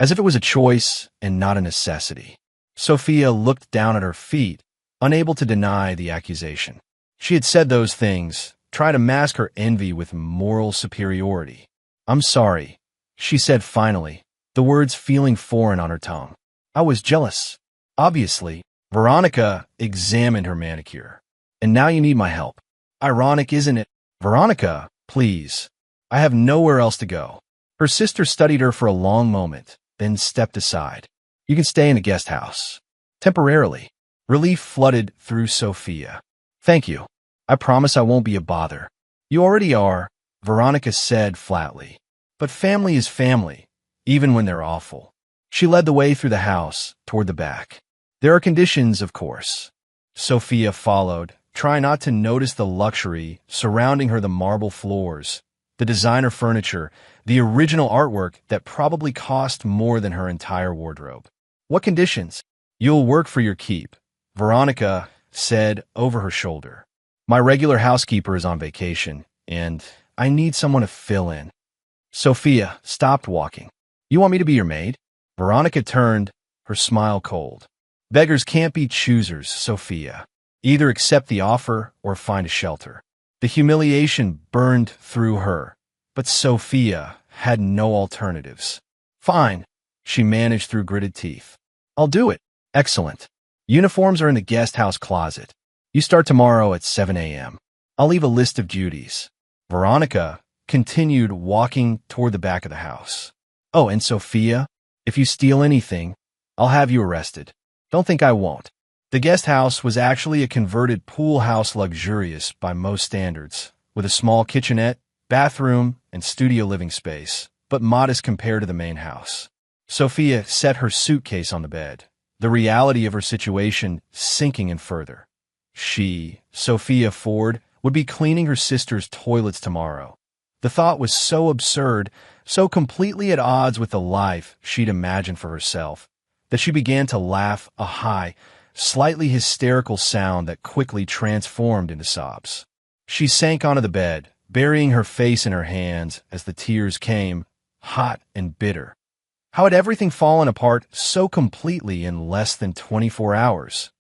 As if it was a choice and not a necessity. Sophia looked down at her feet, unable to deny the accusation. She had said those things, trying to mask her envy with moral superiority. I'm sorry, she said finally, the words feeling foreign on her tongue. I was jealous. Obviously, Veronica examined her manicure. And now you need my help. Ironic, isn't it? Veronica, please. I have nowhere else to go. Her sister studied her for a long moment, then stepped aside. You can stay in the guest house. Temporarily. Relief flooded through Sophia. Thank you. I promise I won't be a bother. You already are, Veronica said flatly. But family is family, even when they're awful. She led the way through the house, toward the back. There are conditions, of course. Sophia followed, trying not to notice the luxury surrounding her, the marble floors, the designer furniture, the original artwork that probably cost more than her entire wardrobe. What conditions? You'll work for your keep, Veronica said over her shoulder. My regular housekeeper is on vacation, and I need someone to fill in. Sophia stopped walking. You want me to be your maid? Veronica turned, her smile cold. Beggars can't be choosers, Sophia. Either accept the offer or find a shelter. The humiliation burned through her, but Sophia had no alternatives. Fine, she managed through gritted teeth. I'll do it. Excellent. Uniforms are in the guest house closet. You start tomorrow at 7 a.m. I'll leave a list of duties. Veronica continued walking toward the back of the house. Oh, and Sophia, if you steal anything, I'll have you arrested. Don't think I won't. The guest house was actually a converted pool house, luxurious by most standards, with a small kitchenette, bathroom, and studio living space, but modest compared to the main house. Sophia set her suitcase on the bed, the reality of her situation sinking in further. She, Sophia Ford, would be cleaning her sister's toilets tomorrow. The thought was so absurd, so completely at odds with the life she'd imagined for herself, that she began to laugh, a high, slightly hysterical sound that quickly transformed into sobs. She sank onto the bed, burying her face in her hands as the tears came, hot and bitter. How had everything fallen apart so completely in less than 24 hours?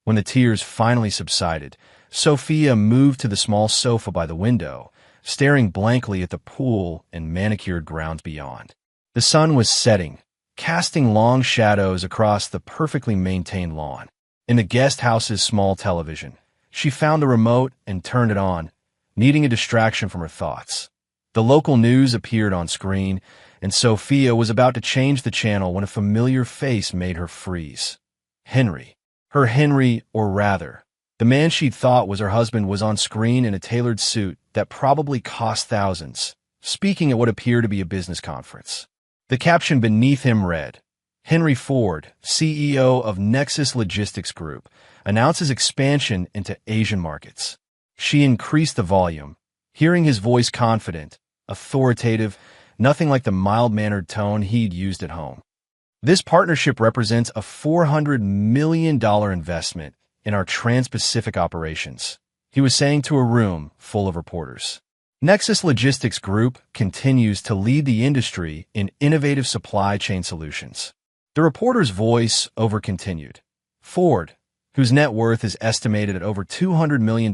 When the tears finally subsided, Sophia moved to the small sofa by the window, staring blankly at the pool and manicured grounds beyond. The sun was setting, casting long shadows across the perfectly maintained lawn. In the guest house's small television, she found the remote and turned it on, needing a distraction from her thoughts. The local news appeared on screen, and Sophia was about to change the channel when a familiar face made her freeze. Henry. Her Henry, or rather, the man she'd thought was her husband, was on screen in a tailored suit that probably cost thousands, speaking at what appeared to be a business conference. The caption beneath him read, "Henry Ford, CEO of Nexus Logistics Group, announces expansion into Asian markets." She increased the volume, hearing his voice confident, authoritative, nothing like the mild-mannered tone he'd used at home. "This partnership represents a $400 million investment in our Trans-Pacific operations," he was saying to a room full of reporters. Nexus Logistics Group continues to lead the industry in innovative supply chain solutions. The reporter's voice overcontinued. Ford, whose net worth is estimated at over $200 million,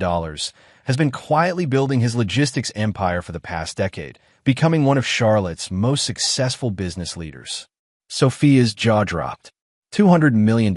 has been quietly building his logistics empire for the past decade, becoming one of Charlotte's most successful business leaders. Sophia's jaw dropped. $200 million.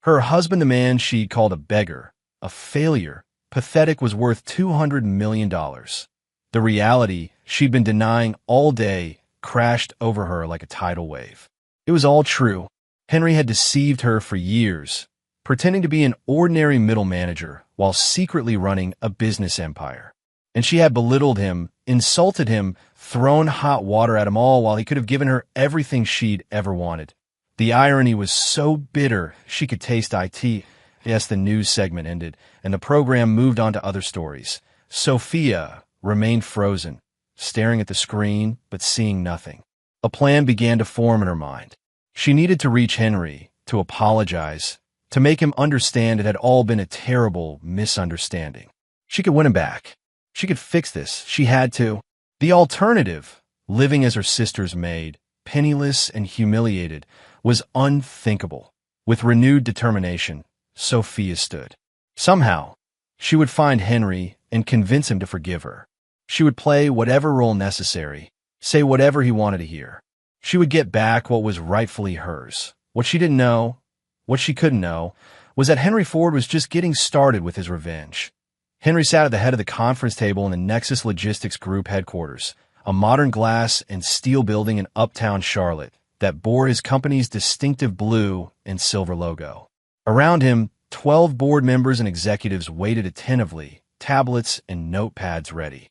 Her husband, the man she called a beggar, a failure, pathetic, was worth $200 million. The reality she'd been denying all day crashed over her like a tidal wave. It was all true. Henry had deceived her for years, pretending to be an ordinary middle manager while secretly running a business empire. And she had belittled him, insulted him, thrown hot water at him, all while he could have given her everything she'd ever wanted. The irony was so bitter she could taste it. Yes, the news segment ended, and the program moved on to other stories. Sophia remained frozen, staring at the screen but seeing nothing. A plan began to form in her mind. She needed to reach Henry, to apologize, to make him understand it had all been a terrible misunderstanding. She could win him back. She could fix this. She had to. The alternative, living as her sister's maid, penniless and humiliated, was unthinkable. With renewed determination, Sophia stood. Somehow, she would find Henry and convince him to forgive her. She would play whatever role necessary, say whatever he wanted to hear. She would get back what was rightfully hers. What she didn't know, what she couldn't know, was that Henry Ford was just getting started with his revenge. Henry sat at the head of the conference table in the Nexus Logistics Group headquarters, a modern glass and steel building in uptown Charlotte that bore his company's distinctive blue and silver logo. Around him, 12 board members and executives waited attentively, tablets and notepads ready.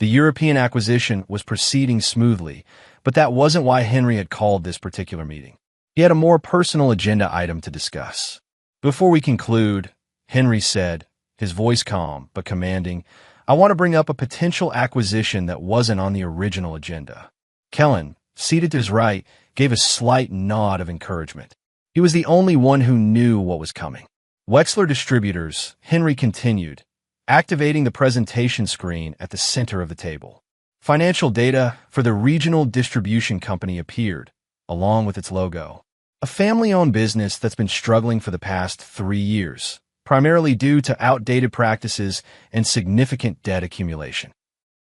The European acquisition was proceeding smoothly, but that wasn't why Henry had called this particular meeting. He had a more personal agenda item to discuss. "Before we conclude," Henry said, his voice calm but commanding, "I want to bring up a potential acquisition that wasn't on the original agenda." Kellen, seated to his right, gave a slight nod of encouragement. He was the only one who knew what was coming. "Wexler Distributors," Henry continued, activating the presentation screen at the center of the table. Financial data for the regional distribution company appeared, along with its logo. A family-owned business that's been struggling for the past 3 years, primarily due to outdated practices and significant debt accumulation.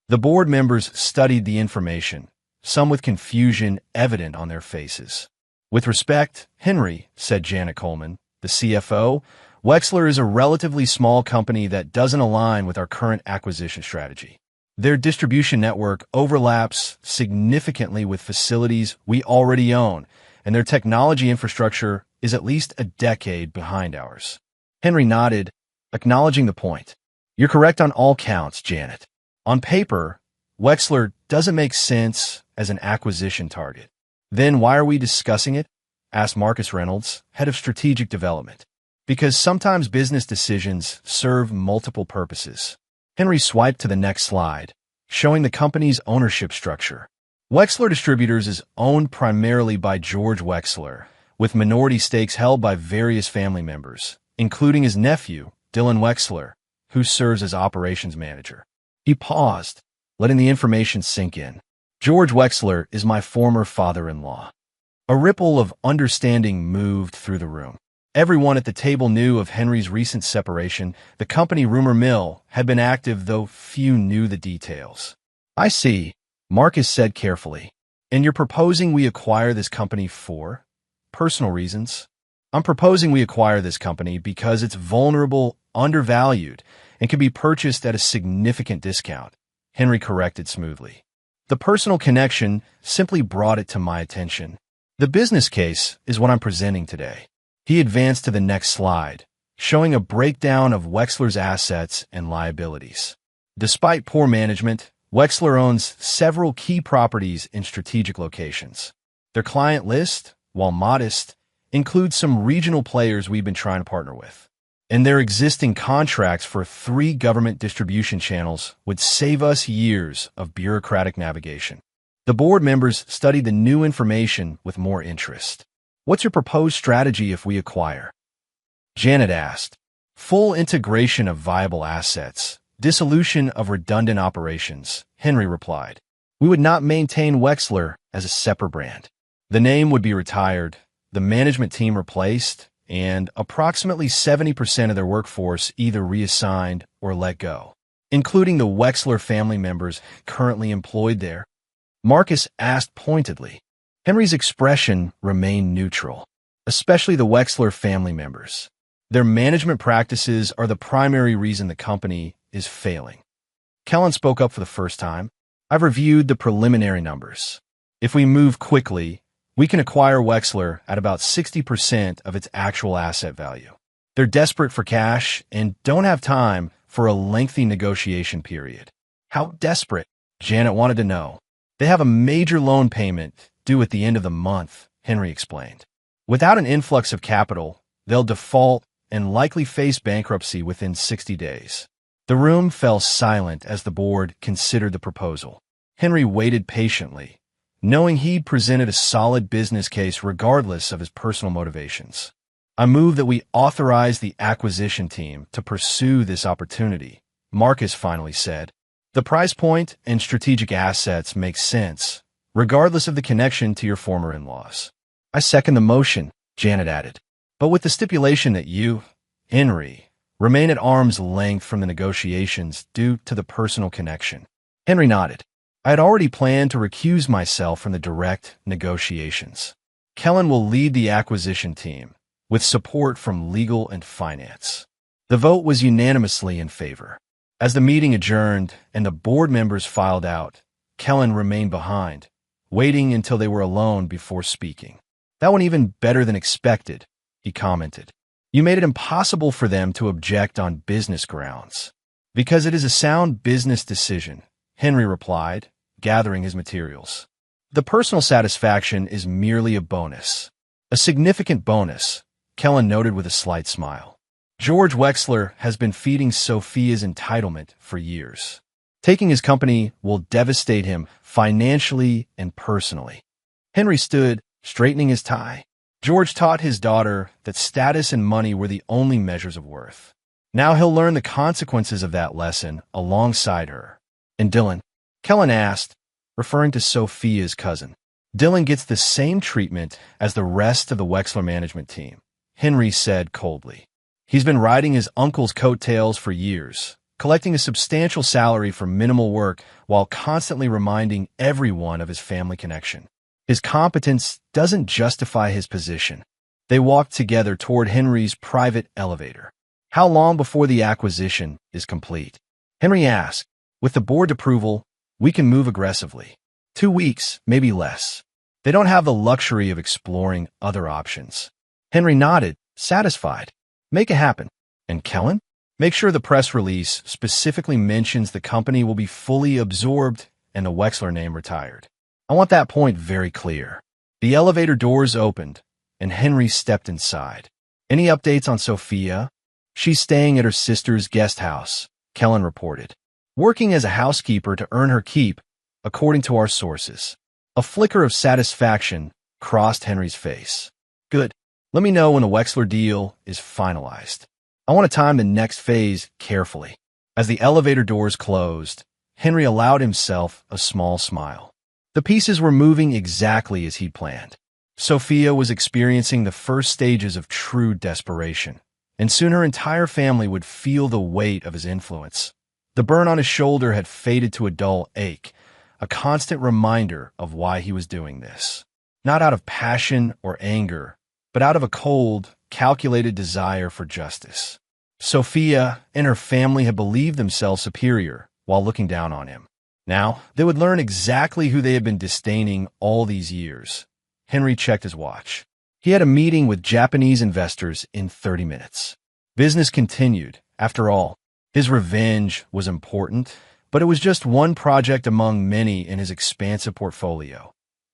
The board members studied the information, some with confusion evident on their faces. "With respect, Henry," said Janet Coleman, the CFO, "Wexler is a relatively small company that doesn't align with our current acquisition strategy. Their distribution network overlaps significantly with facilities we already own, and their technology infrastructure is at least a decade behind ours." Henry nodded, acknowledging the point. "You're correct on all counts, Janet. On paper, Wexler doesn't make sense as an acquisition target." "Then why are we discussing it?" asked Marcus Reynolds, head of strategic development. "Because sometimes business decisions serve multiple purposes." Henry swiped to the next slide, showing the company's ownership structure. Wexler Distributors is owned primarily by George Wexler, with minority stakes held by various family members, including his nephew, Dylan Wexler, who serves as operations manager. He paused, letting the information sink in. "George Wexler is my former father-in-law." A ripple of understanding moved through the room. Everyone at the table knew of Henry's recent separation. The company rumor mill had been active, though few knew the details. I see, Marcus said carefully. And you're proposing we acquire this company for personal reasons? I'm proposing we acquire this company because it's vulnerable, undervalued, and can be purchased at a significant discount, Henry corrected smoothly. The personal connection simply brought it to my attention. The business case is what I'm presenting today. He advanced to the next slide, showing a breakdown of Wexler's assets and liabilities. Despite poor management, Wexler owns several key properties in strategic locations. Their client list, while modest, includes some regional players we've been trying to partner with. And their existing contracts for 3 government distribution channels would save us years of bureaucratic navigation. The board members studied the new information with more interest. What's your proposed strategy if we acquire? Janet asked. Full integration of viable assets, dissolution of redundant operations, Henry replied. We would not maintain Wexler as a separate brand. The name would be retired, the management team replaced, and approximately 70% of their workforce either reassigned or let go, including the Wexler family members currently employed there. Marcus asked pointedly. Henry's expression remained neutral, especially the Wexler family members. Their management practices are the primary reason the company is failing. Kellen spoke up for the first time. I've reviewed the preliminary numbers. If we move quickly, we can acquire Wexler at about 60% of its actual asset value. They're desperate for cash and don't have time for a lengthy negotiation period. How desperate? Janet wanted to know. They have a major loan payment due at the end of the month, Henry explained. Without an influx of capital, they'll default and likely face bankruptcy within 60 days. The room fell silent as the board considered the proposal. Henry waited patiently, knowing he'd presented a solid business case regardless of his personal motivations. I move that we authorize the acquisition team to pursue this opportunity, Marcus finally said. The price point and strategic assets make sense, regardless of the connection to your former in-laws. I second the motion, Janet added, but with the stipulation that you, Henry, remain at arm's length from the negotiations due to the personal connection. Henry nodded. I had already planned to recuse myself from the direct negotiations. Kellen will lead the acquisition team, with support from legal and finance. The vote was unanimously in favor. As the meeting adjourned and the board members filed out, Kellen remained behind, waiting until they were alone before speaking. That went even better than expected, he commented. You made it impossible for them to object on business grounds. Because it is a sound business decision, Henry replied, gathering his materials. The personal satisfaction is merely a bonus. A significant bonus, Kellen noted with a slight smile. George Wexler has been feeding Sophia's entitlement for years. Taking his company will devastate him financially and personally. Henry stood, straightening his tie. George taught his daughter that status and money were the only measures of worth. Now he'll learn the consequences of that lesson alongside her. And Dylan? Kellen asked, referring to Sophia's cousin. Dylan gets the same treatment as the rest of the Wexler management team, Henry said coldly. He's been riding his uncle's coattails for years, collecting a substantial salary for minimal work while constantly reminding everyone of his family connection. His competence doesn't justify his position. They walked together toward Henry's private elevator. How long before the acquisition is complete? Henry asked. With the board approval, we can move aggressively. 2 weeks, maybe less. They don't have the luxury of exploring other options. Henry nodded, satisfied. Make it happen. And Kellen? Make sure the press release specifically mentions the company will be fully absorbed and the Wexler name retired. I want that point very clear. The elevator doors opened, and Henry stepped inside. Any updates on Sophia? She's staying at her sister's guest house, Kellen reported. Working as a housekeeper to earn her keep, according to our sources. A flicker of satisfaction crossed Henry's face. Good. Let me know when the Wexler deal is finalized. I want to time the next phase carefully. As the elevator doors closed, Henry allowed himself a small smile. The pieces were moving exactly as he'd planned. Sophia was experiencing the first stages of true desperation, and soon her entire family would feel the weight of his influence. The burn on his shoulder had faded to a dull ache, a constant reminder of why he was doing this. Not out of passion or anger, but out of a cold, calculated desire for justice. Sophia and her family had believed themselves superior while looking down on him. Now, they would learn exactly who they had been disdaining all these years. Henry checked his watch. He had a meeting with Japanese investors in 30 minutes. Business continued. After all, his revenge was important, but it was just one project among many in his expansive portfolio.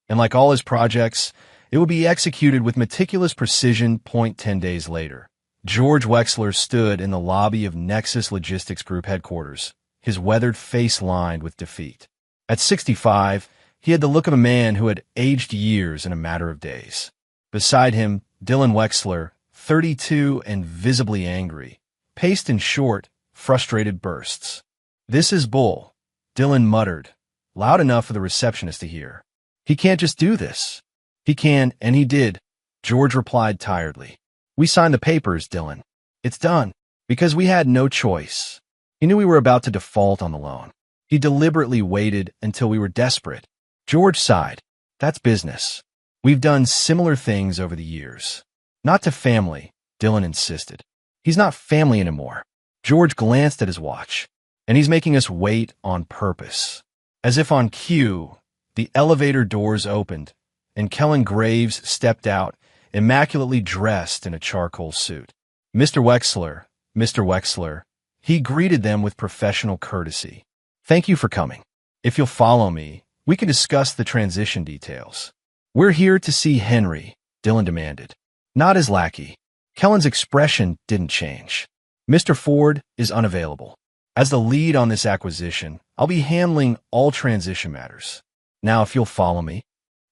And like all his projects, it would be executed with meticulous precision. 10 days later, George Wexler stood in the lobby of Nexus Logistics Group headquarters, his weathered face lined with defeat. At 65, he had the look of a man who had aged years in a matter of days. Beside him, Dylan Wexler, 32 and visibly angry, paced in short, frustrated bursts. "This is bull," Dylan muttered, loud enough for the receptionist to hear. "He can't just do this." "He can, and he did," George replied tiredly. "We signed the papers, Dylan. It's done, because we had no choice." He knew we were about to default on the loan. He deliberately waited until we were desperate. George sighed. "That's business. We've done similar things over the years." "Not to family," Dylan insisted. "He's not family anymore." George glanced at his watch. "And he's making us wait on purpose." As if on cue, the elevator doors opened, and Kellen Graves stepped out, immaculately dressed in a charcoal suit. "Mr. Wexler, Mr. Wexler," he greeted them with professional courtesy. "Thank you for coming. If you'll follow me, we can discuss the transition details." "We're here to see Henry," Dylan demanded. "Not his lackey." Kellen's expression didn't change. "Mr. Ford is unavailable. As the lead on this acquisition, I'll be handling all transition matters. Now, if you'll follow me."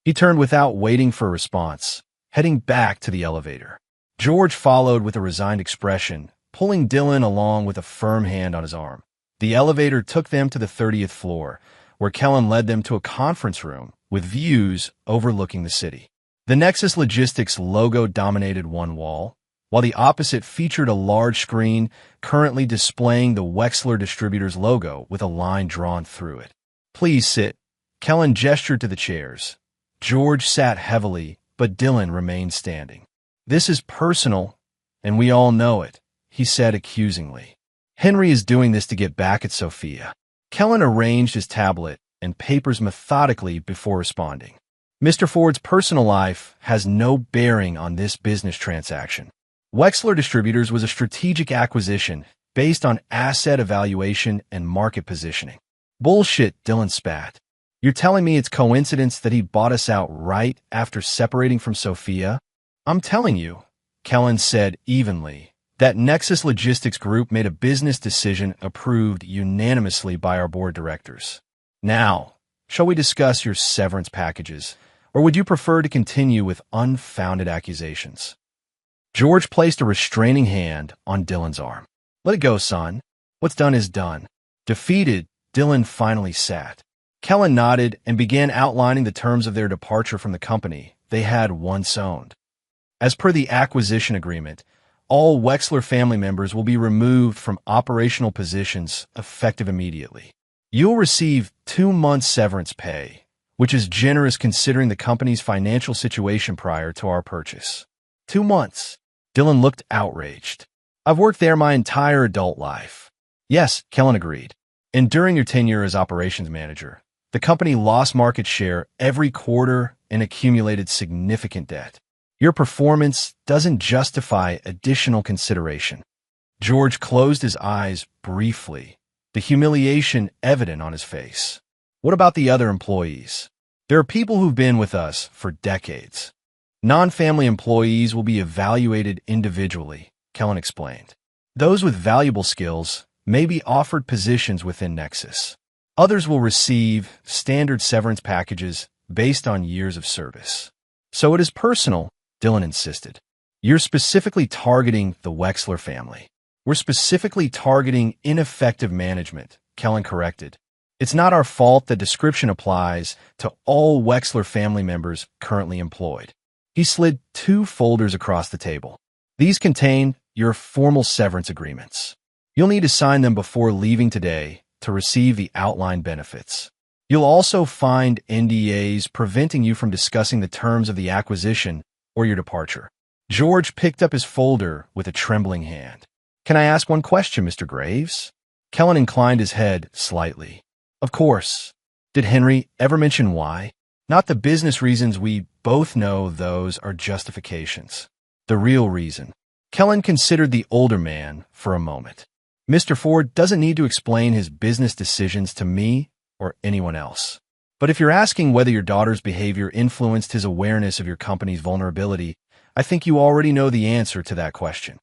He turned without waiting for a response, heading back to the elevator. George followed with a resigned expression, pulling Dylan along with a firm hand on his arm. The elevator took them to the 30th floor, where Kellen led them to a conference room with views overlooking the city. The Nexus Logistics logo dominated one wall, while the opposite featured a large screen currently displaying the Wexler Distributors logo with a line drawn through it. "Please sit." Kellen gestured to the chairs. George sat heavily, but Dylan remained standing. "This is personal, and we all know it," he said accusingly. "Henry is doing this to get back at Sophia." Kellen arranged his tablet and papers methodically before responding. "Mr. Ford's personal life has no bearing on this business transaction. Wexler Distributors was a strategic acquisition based on asset evaluation and market positioning." "Bullshit," Dylan spat. "You're telling me it's coincidence that he bought us out right after separating from Sophia?" "I'm telling you," Kellen said evenly, "that Nexus Logistics Group made a business decision approved unanimously by our board directors. Now, shall we discuss your severance packages, or would you prefer to continue with unfounded accusations?" George placed a restraining hand on Dylan's arm. "Let it go, son. What's done is done." Defeated, Dylan finally sat. Kellen nodded and began outlining the terms of their departure from the company they had once owned. As per the acquisition agreement, all Wexler family members will be removed from operational positions effective immediately. You'll receive 2 months severance pay, which is generous considering the company's financial situation prior to our purchase. 2 months. Dylan looked outraged. "I've worked there my entire adult life." "Yes," Kellen agreed. "And during your tenure as operations manager, the company lost market share every quarter and accumulated significant debt. Your performance doesn't justify additional consideration." George closed his eyes briefly, the humiliation evident on his face. "What about the other employees? There are people who've been with us for decades. Non-family employees will be evaluated individually," Kellen explained. "Those with valuable skills may be offered positions within Nexus. Others will receive standard severance packages based on years of service." "So it is personal," Dylan insisted. "You're specifically targeting the Wexler family." "We're specifically targeting ineffective management," Kellen corrected. "It's not our fault that description applies to all Wexler family members currently employed." He slid 2 folders across the table. These contain your formal severance agreements. You'll need to sign them before leaving today to receive the outlined benefits. You'll also find NDAs preventing you from discussing the terms of the acquisition or your departure. George picked up his folder with a trembling hand. Can I ask one question, Mr. Graves? Kellen inclined his head slightly. Of course. Did Henry ever mention why? Not the business reasons. We both know those are justifications. The real reason. Kellen considered the older man for a moment. Mr. Ford doesn't need to explain his business decisions to me or anyone else. But if you're asking whether your daughter's behavior influenced his awareness of your company's vulnerability, I think you already know the answer to that question.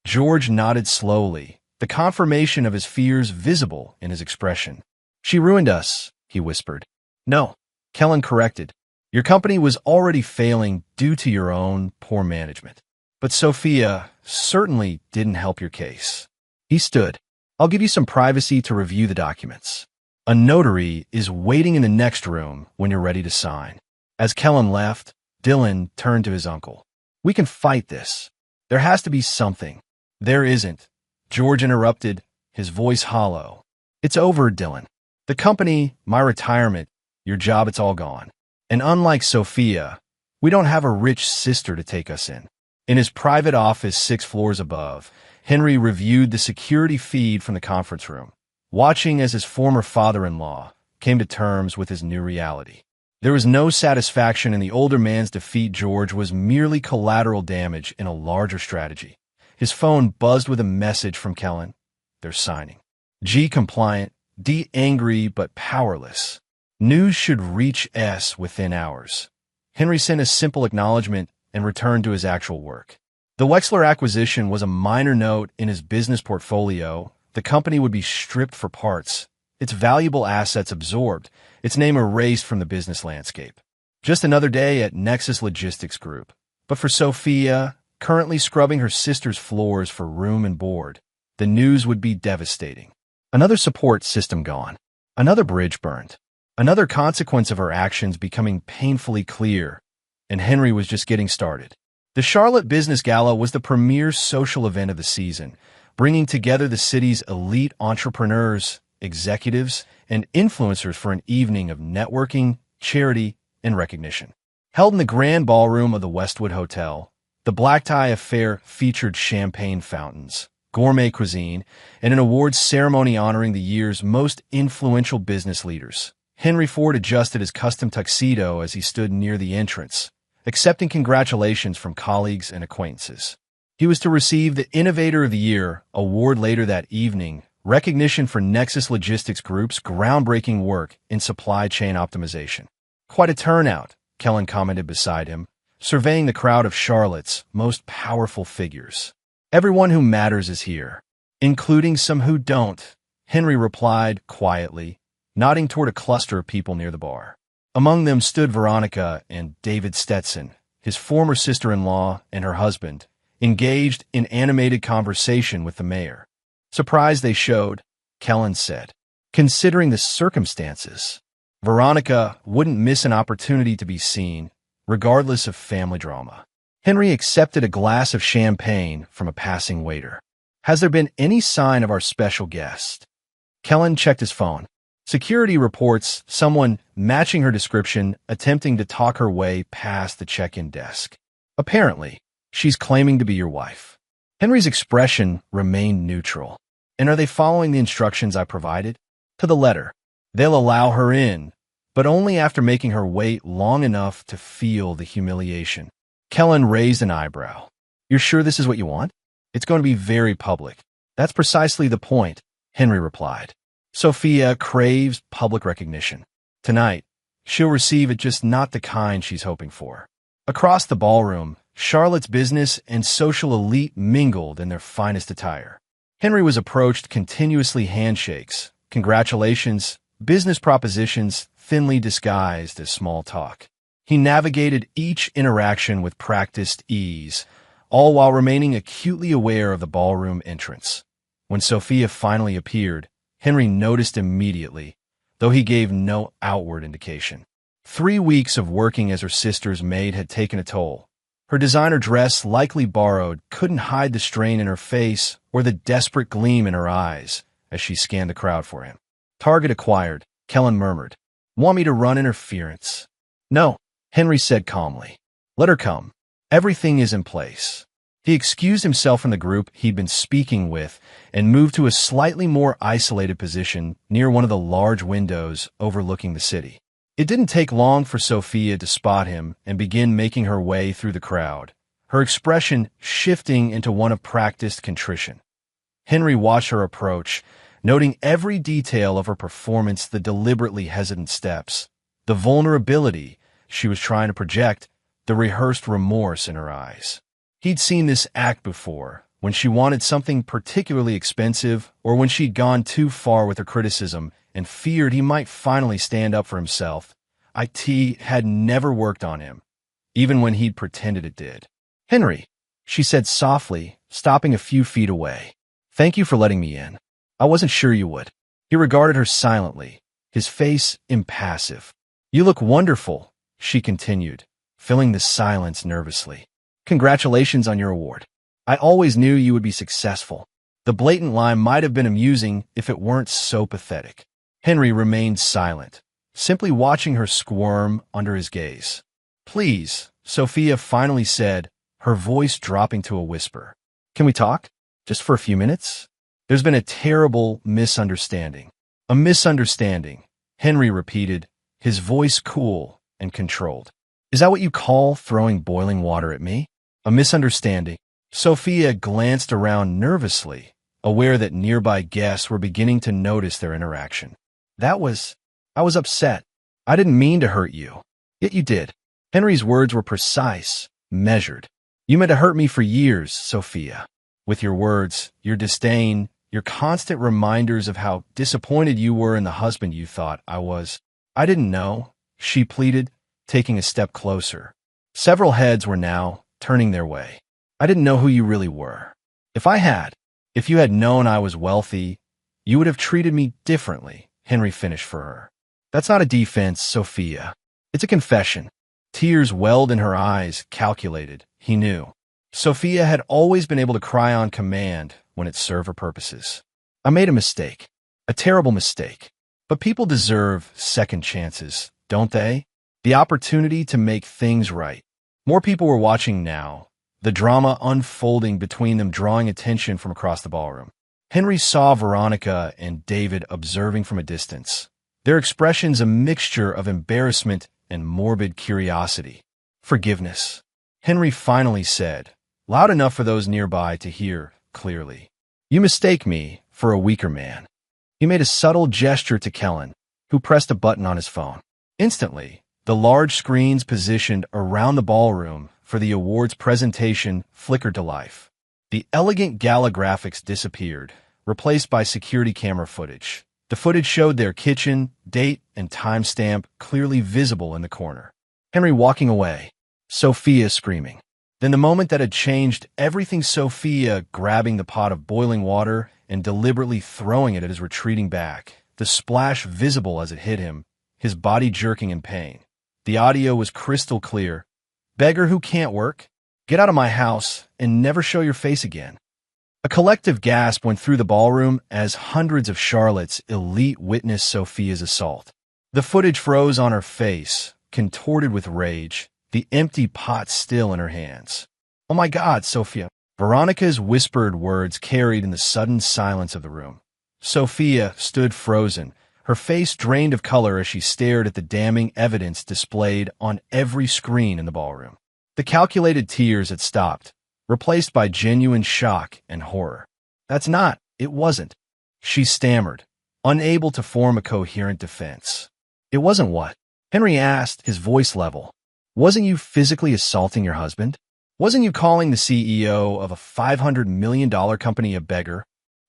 George nodded slowly, the confirmation of his fears visible in his expression. She ruined us, he whispered. No, Kellen corrected. Your company was already failing due to your own poor management. But Sophia certainly didn't help your case. He stood. I'll give you some privacy to review the documents. A notary is waiting in the next room when you're ready to sign. As Kellen left, Dylan turned to his uncle. We can fight this. There has to be something. There isn't. George interrupted, his voice hollow. It's over, Dylan. The company, my retirement, your job, it's all gone. And unlike Sophia, we don't have a rich sister to take us in. In his private office 6 floors above, Henry reviewed the security feed from the conference room, watching as his former father-in-law came to terms with his new reality. There was no satisfaction in the older man's defeat. George was merely collateral damage in a larger strategy. His phone buzzed with a message from Kellen. They're signing. G compliant, D angry but powerless. News should reach S within hours. Henry sent a simple acknowledgement and returned to his actual work. The Wexler acquisition was a minor note in his business portfolio. The company would be stripped for parts, its valuable assets absorbed, its name erased from the business landscape. Just another day at Nexus Logistics Group. But for Sophia, currently scrubbing her sister's floors for room and board, the news would be devastating. Another support system gone. Another bridge burned. Another consequence of her actions becoming painfully clear, and Henry was just getting started. The Charlotte Business Gala was the premier social event of the season, bringing together the city's elite entrepreneurs, executives, and influencers for an evening of networking, charity, and recognition. Held in the grand ballroom of the Westwood Hotel, the black tie affair featured champagne fountains, gourmet cuisine, and an awards ceremony honoring the year's most influential business leaders. Henry Ford adjusted his custom tuxedo as he stood near the entrance, accepting congratulations from colleagues and acquaintances. He was to receive the Innovator of the Year award later that evening, recognition for Nexus Logistics Group's groundbreaking work in supply chain optimization. Quite a turnout, Kellen commented beside him, surveying the crowd of Charlotte's most powerful figures. Everyone who matters is here, including some who don't, Henry replied quietly, nodding toward a cluster of people near the bar. Among them stood Veronica and David Stetson, his former sister-in-law and her husband, engaged in animated conversation with the mayor. Surprised they showed, Kellen said. Considering the circumstances, Veronica wouldn't miss an opportunity to be seen, regardless of family drama. Henry accepted a glass of champagne from a passing waiter. Has there been any sign of our special guest? Kellen checked his phone. Security reports someone matching her description attempting to talk her way past the check-in desk. Apparently, she's claiming to be your wife. Henry's expression remained neutral. And are they following the instructions I provided? To the letter. They'll allow her in, but only after making her wait long enough to feel the humiliation. Kellen raised an eyebrow. You're sure this is what you want? It's going to be very public. That's precisely the point, Henry replied. Sophia craves public recognition. Tonight, she'll receive it, just not the kind she's hoping for. Across the ballroom, Charlotte's business and social elite mingled in their finest attire. Henry was approached continuously handshakes, congratulations, business propositions thinly disguised as small talk. He navigated each interaction with practiced ease, all while remaining acutely aware of the ballroom entrance. When Sophia finally appeared, Henry noticed immediately, though he gave no outward indication. 3 weeks of working as her sister's maid had taken a toll, Her designer dress, likely borrowed, couldn't hide the strain in her face or the desperate gleam in her eyes as she scanned the crowd for him. Target acquired, Kellen murmured. Want me to run interference? No, Henry said calmly. Let her come. Everything is in place. He excused himself from the group he'd been speaking with and moved to a slightly more isolated position near one of the large windows overlooking the city. It didn't take long for Sophia to spot him and begin making her way through the crowd, her expression shifting into one of practiced contrition. Henry watched her approach, noting every detail of her performance, the deliberately hesitant steps, the vulnerability she was trying to project, the rehearsed remorse in her eyes. He'd seen this act before, when she wanted something particularly expensive or when she'd gone too far with her criticism and feared he might finally stand up for himself. It had never worked on him, even when he'd pretended it did. Henry, she said softly, stopping a few feet away. Thank you for letting me in. I wasn't sure you would. He regarded her silently, his face impassive. You look wonderful, she continued, filling the silence nervously. Congratulations on your award. I always knew you would be successful. The blatant lie might have been amusing if it weren't so pathetic. Henry remained silent, simply watching her squirm under his gaze. Please, Sophia finally said, her voice dropping to a whisper. Can we talk? Just for a few minutes? There's been a terrible misunderstanding. A misunderstanding, Henry repeated, his voice cool and controlled. Is that what you call throwing boiling water at me? A misunderstanding. Sophia glanced around nervously, aware that nearby guests were beginning to notice their interaction. I was upset. I didn't mean to hurt you. Yet you did. Henry's words were precise, measured. You meant to hurt me for years, Sophia. With your words, your disdain, your constant reminders of how disappointed you were in the husband you thought I was. I didn't know, she pleaded, taking a step closer. Several heads were now turning their way. I didn't know who you really were. If you had known I was wealthy, you would have treated me differently, Henry finished for her. That's not a defense, Sophia. It's a confession. Tears welled in her eyes, calculated, he knew. Sophia had always been able to cry on command when it served her purposes. I made a mistake. A terrible mistake. But people deserve second chances, don't they? The opportunity to make things right. More people were watching now, the drama unfolding between them drawing attention from across the ballroom. Henry saw Veronica and David observing from a distance, their expressions a mixture of embarrassment and morbid curiosity. Forgiveness, Henry finally said, loud enough for those nearby to hear clearly. You mistake me for a weaker man. He made a subtle gesture to Kellen, who pressed a button on his phone. Instantly, the large screens positioned around the ballroom for the awards presentation flickered to life. The elegant gala graphics disappeared, replaced by security camera footage. The footage showed their kitchen, date, and timestamp clearly visible in the corner. Henry walking away, Sophia screaming. Then the moment that had changed everything, Sophia grabbing the pot of boiling water and deliberately throwing it at his retreating back, the splash visible as it hit him, his body jerking in pain. The audio was crystal clear. Beggar who can't work, get out of my house and never show your face again. A collective gasp went through the ballroom as hundreds of Charlotte's elite witnessed Sophia's assault. The footage froze on her face, contorted with rage, the empty pot still in her hands. Oh my God, Sophia. Veronica's whispered words carried in the sudden silence of the room. Sophia stood frozen, her face drained of color as she stared at the damning evidence displayed on every screen in the ballroom. The calculated tears had stopped, replaced by genuine shock and horror. It wasn't. She stammered, unable to form a coherent defense. It wasn't what? Henry asked, his voice level. Wasn't you physically assaulting your husband? Wasn't you calling the CEO of a $500 million company a beggar?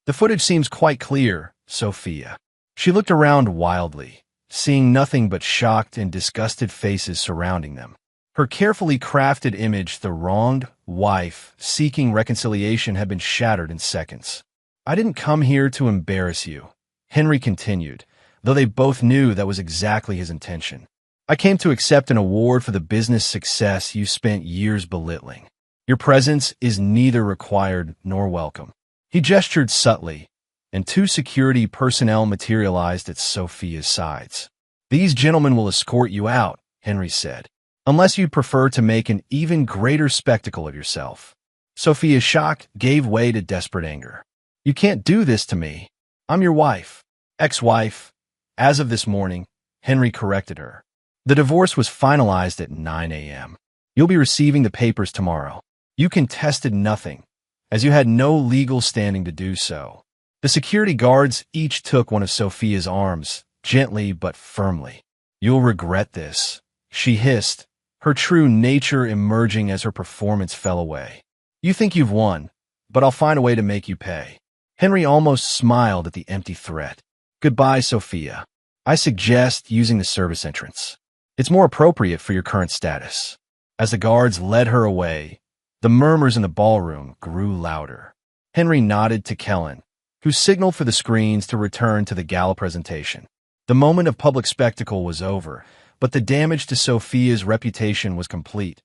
The footage seems quite clear, Sophia. She looked around wildly, seeing nothing but shocked and disgusted faces surrounding them. Her carefully crafted image, the wronged wife seeking reconciliation, had been shattered in seconds. I didn't come here to embarrass you, Henry continued, though they both knew that was exactly his intention. I came to accept an award for the business success you spent years belittling. Your presence is neither required nor welcome." He gestured subtly, and two security personnel materialized at Sophia's sides. "These gentlemen will escort you out," Henry said, "unless you'd prefer to make an even greater spectacle of yourself." Sophia's shock gave way to desperate anger. "You can't do this to me. I'm your wife." "Ex-wife. As of this morning," Henry corrected her. "The divorce was finalized at 9 a.m. You'll be receiving the papers tomorrow. You contested nothing, as you had no legal standing to do so." The security guards each took one of Sophia's arms, gently but firmly. "You'll regret this," she hissed, her true nature emerging as her performance fell away. "You think you've won, but I'll find a way to make you pay." Henry almost smiled at the empty threat. "Goodbye, Sophia. I suggest using the service entrance. It's more appropriate for your current status." As the guards led her away, the murmurs in the ballroom grew louder. Henry nodded to Kellen, who signaled for the screens to return to the gala presentation. The moment of public spectacle was over, but the damage to Sophia's reputation was complete.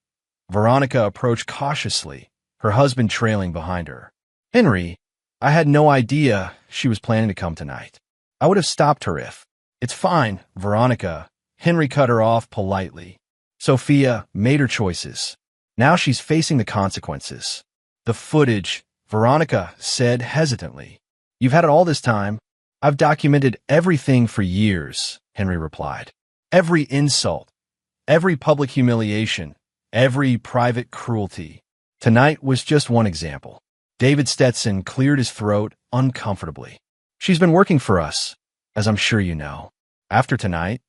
Veronica approached cautiously, her husband trailing behind her. "Henry, I had no idea she was planning to come tonight. I would have stopped her if—" "It's fine, Veronica." Henry cut her off politely. "Sophia made her choices. Now she's facing the consequences." "The footage," Veronica said hesitantly. "You've had it all this time." "I've documented everything for years," Henry replied. "Every insult, every public humiliation, every private cruelty. Tonight was just one example." David Stetson cleared his throat uncomfortably. "She's been working for us, as I'm sure you know. After tonight,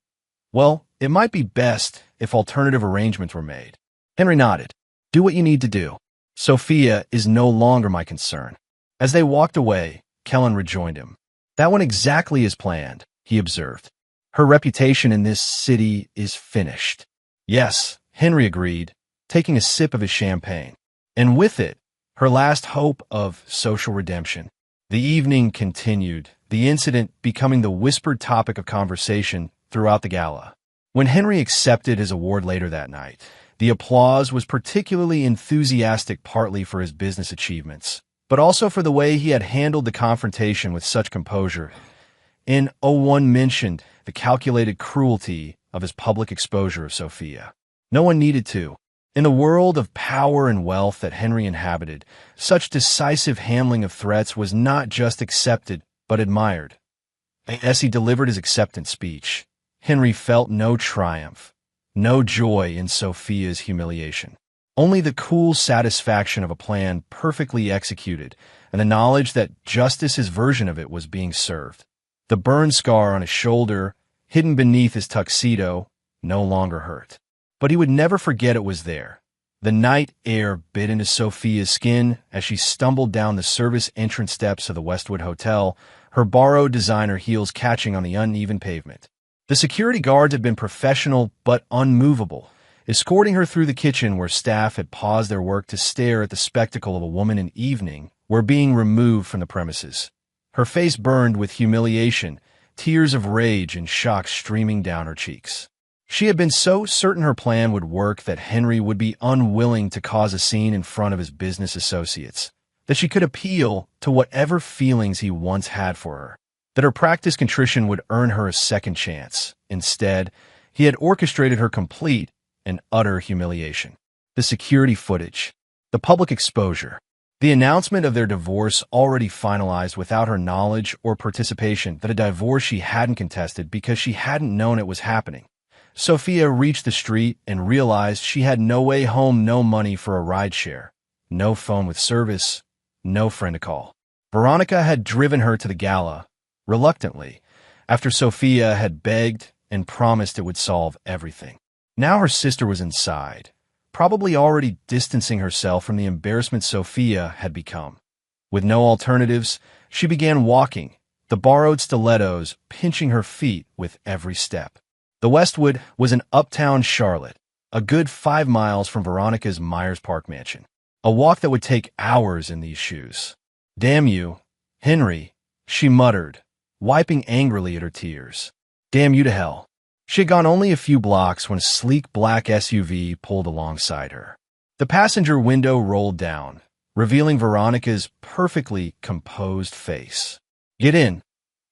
well, it might be best if alternative arrangements were made." Henry nodded. "Do what you need to do. Sophia is no longer my concern." As they walked away, Kellen rejoined him. "That went exactly as planned," he observed. "Her reputation in this city is finished." "Yes," Henry agreed, taking a sip of his champagne. "And with it, her last hope of social redemption." The evening continued, the incident becoming the whispered topic of conversation throughout the gala. When Henry accepted his award later that night, the applause was particularly enthusiastic, partly for his business achievements, but also for the way he had handled the confrontation with such composure. In one mentioned the calculated cruelty of his public exposure of Sophia. No one needed to. In the world of power and wealth that Henry inhabited, such decisive handling of threats was not just accepted, but admired. As he delivered his acceptance speech, Henry felt no triumph, no joy in Sophia's humiliation. Only the cool satisfaction of a plan perfectly executed and the knowledge that justice's version of it was being served. The burn scar on his shoulder, hidden beneath his tuxedo, no longer hurt. But he would never forget it was there. The night air bit into Sophia's skin as she stumbled down the service entrance steps of the Westwood Hotel, her borrowed designer heels catching on the uneven pavement. The security guards had been professional but unmovable, escorting her through the kitchen where staff had paused their work to stare at the spectacle of a woman in evening were being removed from the premises. Her face burned with humiliation, tears of rage and shock streaming down her cheeks. She had been so certain her plan would work that Henry would be unwilling to cause a scene in front of his business associates, that she could appeal to whatever feelings he once had for her, that her practiced contrition would earn her a second chance. Instead, he had orchestrated her complete and utter humiliation. The security footage, the public exposure, the announcement of their divorce already finalized without her knowledge or participation, that a divorce she hadn't contested because she hadn't known it was happening. Sophia reached the street and realized she had no way home, no money for a rideshare, no phone with service, no friend to call. Veronica had driven her to the gala, reluctantly, after Sophia had begged and promised it would solve everything. Now her sister was inside, probably already distancing herself from the embarrassment Sophia had become. With no alternatives, she began walking, the borrowed stilettos pinching her feet with every step. The Westwood was in uptown Charlotte, a good 5 miles from Veronica's Myers Park mansion. A walk that would take hours in these shoes. "Damn you, Henry," she muttered, wiping angrily at her tears. "Damn you to hell." She had gone only a few blocks when a sleek black SUV pulled alongside her. The passenger window rolled down, revealing Veronica's perfectly composed face. "Get in,"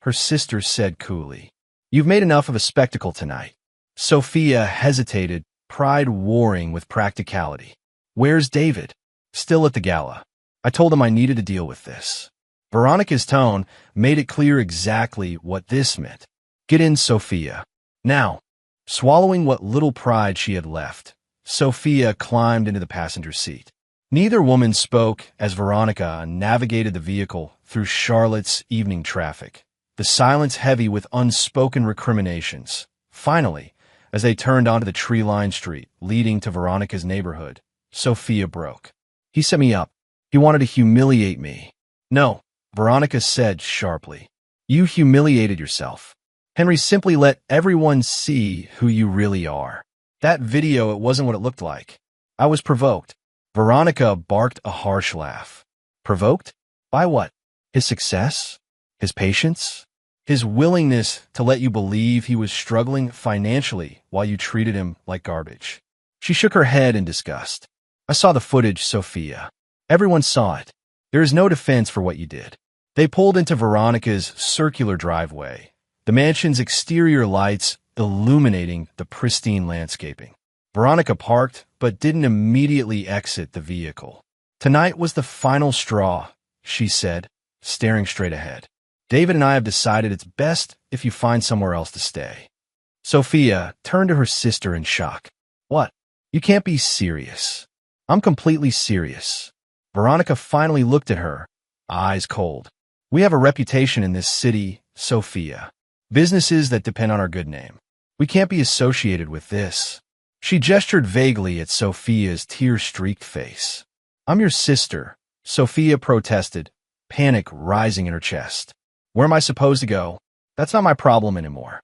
her sister said coolly. "You've made enough of a spectacle tonight." Sophia hesitated, pride warring with practicality. "Where's David?" "Still at the gala. I told him I needed to deal with this." Veronica's tone made it clear exactly what this meant. "Get in, Sophia. Now." Swallowing what little pride she had left, Sophia climbed into the passenger seat. Neither woman spoke as Veronica navigated the vehicle through Charlotte's evening traffic, the silence heavy with unspoken recriminations. Finally, as they turned onto the tree-lined street leading to Veronica's neighborhood, Sophia broke. "He set me up. He wanted to humiliate me." "No," Veronica said sharply. "You humiliated yourself. Henry simply let everyone see who you really are. That video, it wasn't what it looked like. I was provoked." Veronica barked a harsh laugh. "Provoked? By what? His success? His patience? His willingness to let you believe he was struggling financially while you treated him like garbage?" She shook her head in disgust. "I saw the footage, Sophia. Everyone saw it. There is no defense for what you did." They pulled into Veronica's circular driveway, the mansion's exterior lights illuminating the pristine landscaping. Veronica parked, but didn't immediately exit the vehicle. "Tonight was the final straw," she said, staring straight ahead. "David and I have decided it's best if you find somewhere else to stay." Sophia turned to her sister in shock. "What? You can't be serious." "I'm completely serious." Veronica finally looked at her, eyes cold. "We have a reputation in this city, Sophia. Businesses that depend on our good name. We can't be associated with this." She gestured vaguely at Sophia's tear-streaked face. "I'm your sister," Sophia protested, panic rising in her chest. "Where am I supposed to go? That's not my problem anymore."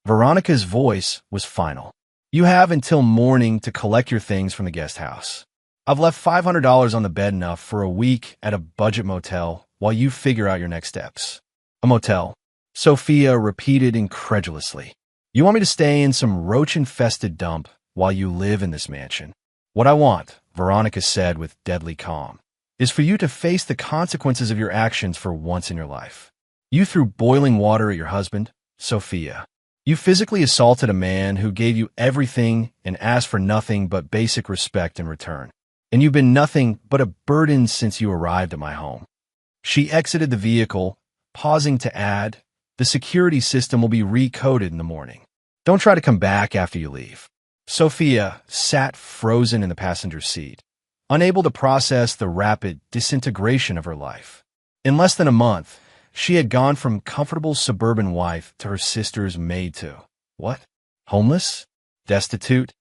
Veronica's voice was final. "You have until morning to collect your things from the guest house. I've left $500 on the bed, enough for a week at a budget motel while you figure out your next steps." "A motel?" Sophia repeated incredulously. "You want me to stay in some roach-infested dump while you live in this mansion?" "What I want," Veronica said with deadly calm, "is for you to face the consequences of your actions for once in your life. You threw boiling water at your husband, Sophia. You physically assaulted a man who gave you everything and asked for nothing but basic respect in return. And you've been nothing but a burden since you arrived at my home." She exited the vehicle, pausing to add, "The security system will be recoded in the morning. Don't try to come back after you leave." Sophia sat frozen in the passenger seat, unable to process the rapid disintegration of her life. In less than a month, she had gone from comfortable suburban wife to her sister's maid to, what? Homeless? Destitute?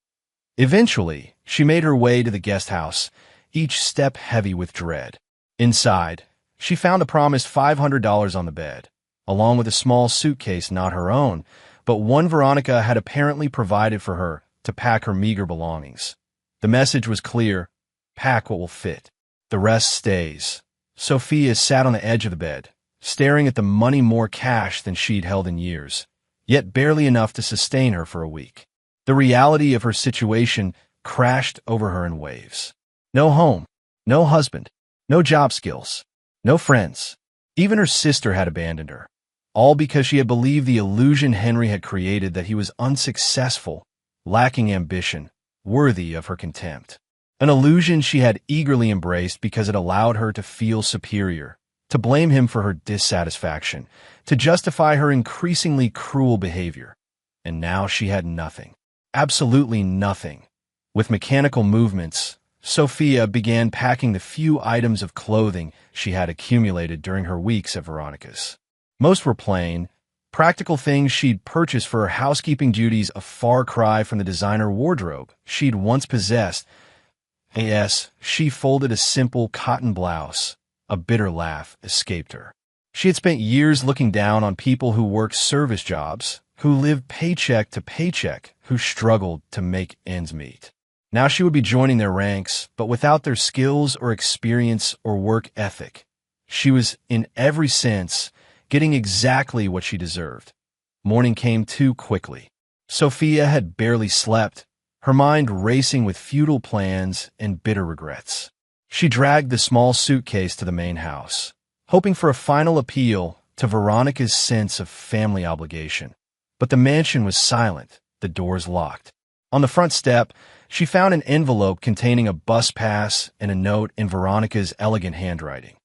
Eventually, she made her way to the guest house, each step heavy with dread. Inside, she found a promised $500 on the bed, along with a small suitcase not her own, but one Veronica had apparently provided for her to pack her meager belongings. The message was clear: pack what will fit. The rest stays. Sophia sat on the edge of the bed, staring at the money, more cash than she'd held in years, yet barely enough to sustain her for a week. The reality of her situation crashed over her in waves. No home, no husband, no job skills, no friends. Even her sister had abandoned her, all because she had believed the illusion Henry had created that he was unsuccessful, lacking ambition, worthy of her contempt. An illusion she had eagerly embraced because it allowed her to feel superior, to blame him for her dissatisfaction, to justify her increasingly cruel behavior. And now she had nothing. Absolutely nothing. With mechanical movements, Sophia began packing the few items of clothing she had accumulated during her weeks at Veronica's. Most were plain, practical things she'd purchased for her housekeeping duties, a far cry from the designer wardrobe she'd once possessed. Yes, she folded a simple cotton blouse. A bitter laugh escaped her. She had spent years looking down on people who worked service jobs, who lived paycheck to paycheck, who struggled to make ends meet. Now she would be joining their ranks, but without their skills or experience or work ethic. She was, in every sense, getting exactly what she deserved. Morning came too quickly. Sophia had barely slept, her mind racing with futile plans and bitter regrets. She dragged the small suitcase to the main house, hoping for a final appeal to Veronica's sense of family obligation. But the mansion was silent, the doors locked. On the front step, she found an envelope containing a bus pass and a note in Veronica's elegant handwriting.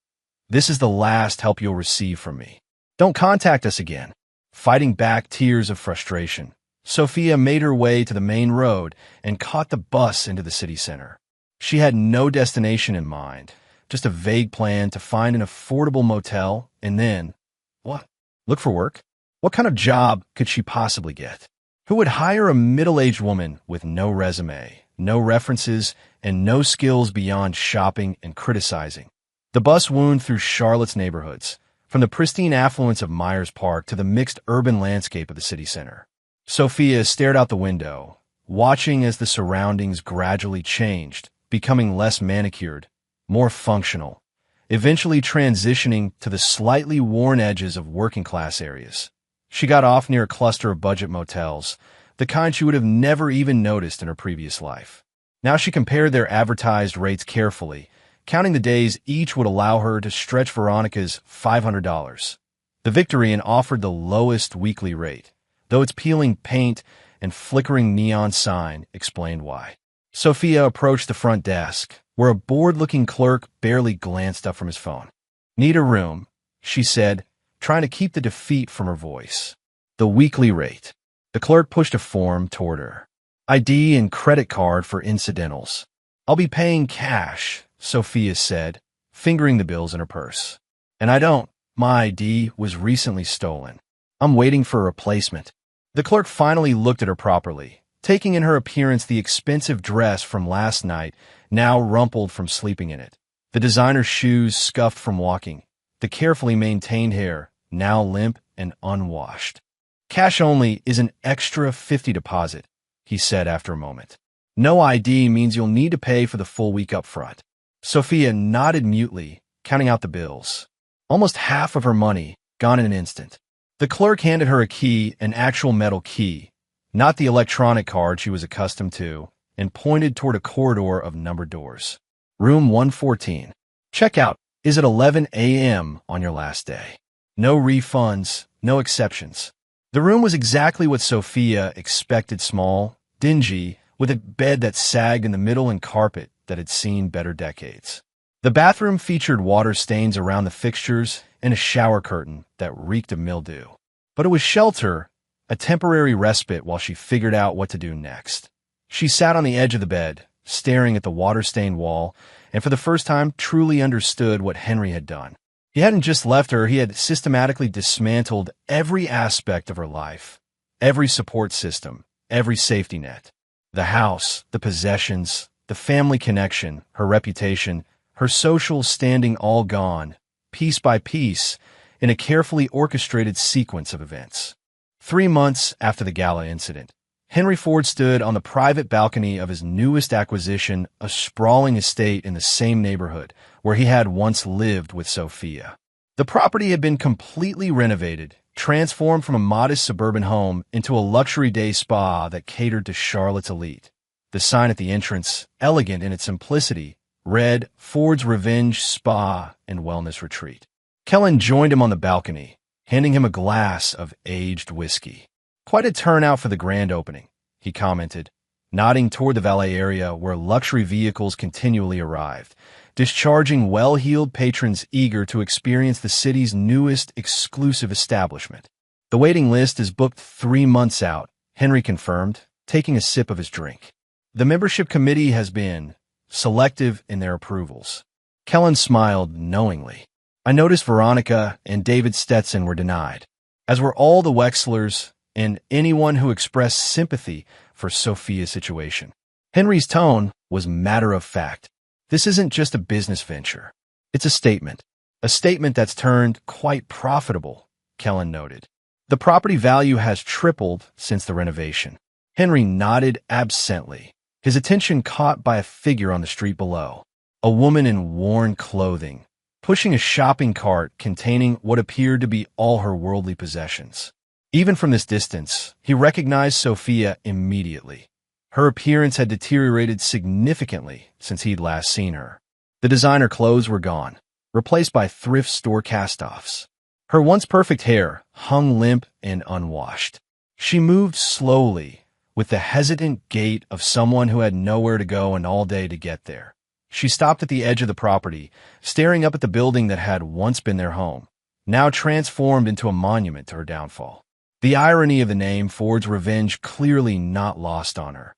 "This is the last help you'll receive from me. Don't contact us again." Fighting back tears of frustration, Sophia made her way to the main road and caught the bus into the city center. She had no destination in mind, just a vague plan to find an affordable motel and then, what? Look for work? What kind of job could she possibly get? Who would hire a middle-aged woman with no resume, no references, and no skills beyond shopping and criticizing? The bus wound through Charlotte's neighborhoods, from the pristine affluence of Myers Park to the mixed urban landscape of the city center. Sophia stared out the window, watching as the surroundings gradually changed, becoming less manicured, more functional, eventually transitioning to the slightly worn edges of working-class areas. She got off near a cluster of budget motels, the kind she would have never even noticed in her previous life. Now she compared their advertised rates carefully, counting the days each would allow her to stretch Veronica's $500. The Victorian offered the lowest weekly rate, though its peeling paint and flickering neon sign explained why. Sophia approached the front desk, where a bored-looking clerk barely glanced up from his phone. "Need a room," she said, trying to keep the defeat from her voice. "The weekly rate." The clerk pushed a form toward her. "ID and credit card for incidentals." "I'll be paying cash," Sophia said, fingering the bills in her purse. "And I don't. My ID was recently stolen. I'm waiting for a replacement." The clerk finally looked at her properly, taking in her appearance the expensive dress from last night, now rumpled from sleeping in it, the designer shoes scuffed from walking, the carefully maintained hair, now limp and unwashed. "Cash only is an extra 50 deposit," he said after a moment. "No ID means you'll need to pay for the full week up front." Sophia nodded mutely, counting out the bills. Almost half of her money, gone in an instant. The clerk handed her a key, an actual metal key, not the electronic card she was accustomed to, and pointed toward a corridor of numbered doors. "Room 114. Checkout is at 11 a.m. on your last day. No refunds, no exceptions." The room was exactly what Sophia expected: small, dingy, with a bed that sagged in the middle and carpet that had seen better decades. The bathroom featured water stains around the fixtures and a shower curtain that reeked of mildew. But it was shelter, a temporary respite while she figured out what to do next. She sat on the edge of the bed, staring at the water-stained wall, and for the first time truly understood what Henry had done. He hadn't just left her, he had systematically dismantled every aspect of her life, every support system, every safety net. The house, the possessions, the family connection, her reputation, her social standing, all gone, piece by piece, in a carefully orchestrated sequence of events. 3 months after the gala incident, Henry Ford stood on the private balcony of his newest acquisition, a sprawling estate in the same neighborhood where he had once lived with Sophia. The property had been completely renovated, transformed from a modest suburban home into a luxury day spa that catered to Charlotte's elite. The sign at the entrance, elegant in its simplicity, read Ford's Revenge Spa and Wellness Retreat. Kellen joined him on the balcony, handing him a glass of aged whiskey. "Quite a turnout for the grand opening," he commented, nodding toward the valet area where luxury vehicles continually arrived, discharging well-heeled patrons eager to experience the city's newest exclusive establishment. "The waiting list is booked 3 months out," Henry confirmed, taking a sip of his drink. "The membership committee has been selective in their approvals." Kellen smiled knowingly. "I noticed Veronica and David Stetson were denied, as were all the Wexlers and anyone who expressed sympathy for Sophia's situation." Henry's tone was matter-of-fact. "This isn't just a business venture. It's a statement that's turned quite profitable," Kellen noted. "The property value has tripled since the renovation." Henry nodded absently, his attention caught by a figure on the street below, a woman in worn clothing, pushing a shopping cart containing what appeared to be all her worldly possessions. Even from this distance, he recognized Sophia immediately. Her appearance had deteriorated significantly since he'd last seen her. The designer clothes were gone, replaced by thrift store cast-offs. Her once perfect hair hung limp and unwashed. She moved slowly, with the hesitant gait of someone who had nowhere to go and all day to get there. She stopped at the edge of the property, staring up at the building that had once been their home, now transformed into a monument to her downfall. The irony of the name Ford's Revenge clearly not lost on her.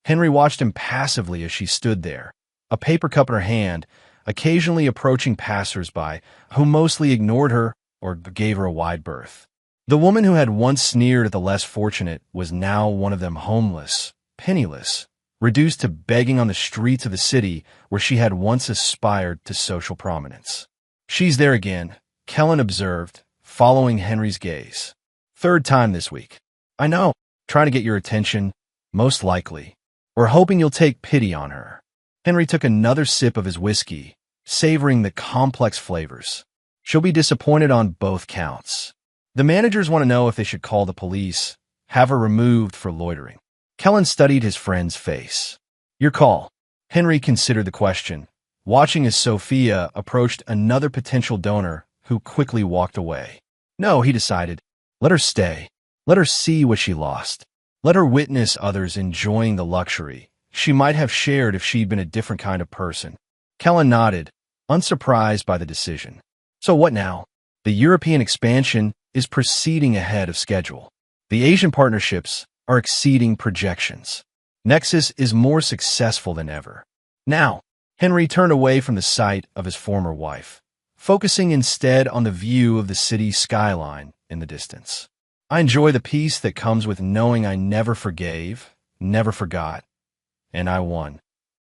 Henry watched impassively as she stood there, a paper cup in her hand, occasionally approaching passers-by who mostly ignored her or gave her a wide berth. The woman who had once sneered at the less fortunate was now one of them, homeless, penniless, reduced to begging on the streets of the city where she had once aspired to social prominence. "She's there again," Kellen observed, following Henry's gaze. "Third time this week. I know, trying to get your attention, most likely. We're hoping you'll take pity on her." Henry took another sip of his whiskey, savoring the complex flavors. "She'll be disappointed on both counts. The managers want to know if they should call the police, have her removed for loitering." Kellen studied his friend's face. "Your call." Henry considered the question, watching as Sophia approached another potential donor who quickly walked away. No, he decided. Let her stay. Let her see what she lost. Let her witness others enjoying the luxury she might have shared if she'd been a different kind of person. Kellen nodded, unsurprised by the decision. "So what now?" "The European expansion is proceeding ahead of schedule. The Asian partnerships are exceeding projections. Nexus is more successful than ever." Now, Henry turned away from the sight of his former wife, focusing instead on the view of the city skyline in the distance. "I enjoy the peace that comes with knowing I never forgave, never forgot, and I won."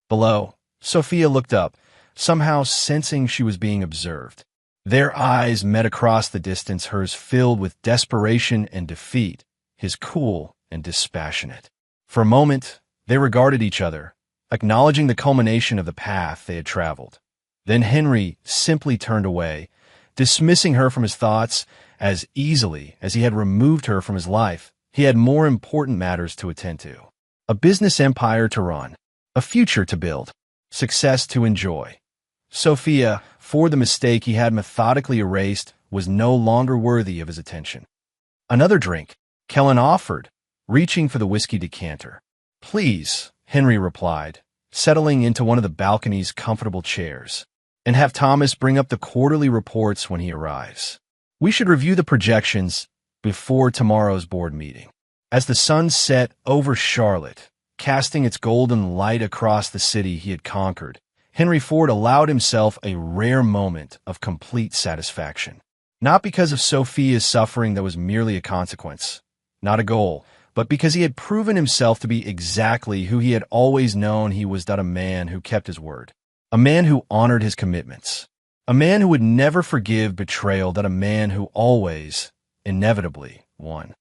Below, Sophia looked up, somehow sensing she was being observed. Their eyes met across the distance, hers filled with desperation and defeat, his cool and dispassionate. For a moment, they regarded each other, acknowledging the culmination of the path they had traveled. Then Henry simply turned away, dismissing her from his thoughts as easily as he had removed her from his life. He had more important matters to attend to. A business empire to run, a future to build, success to enjoy. Sophia, for the mistake he had methodically erased, was no longer worthy of his attention. "Another drink," Kellen offered, reaching for the whiskey decanter. "Please," Henry replied, settling into one of the balcony's comfortable chairs. "And have Thomas bring up the quarterly reports when he arrives. We should review the projections before tomorrow's board meeting." As the sun set over Charlotte, casting its golden light across the city he had conquered, Henry Ford allowed himself a rare moment of complete satisfaction. Not because of Sophia's suffering that was merely a consequence, not a goal, but because he had proven himself to be exactly who he had always known he was, that a man who kept his word, a man who honored his commitments, a man who would never forgive betrayal, that a man who always, inevitably, won.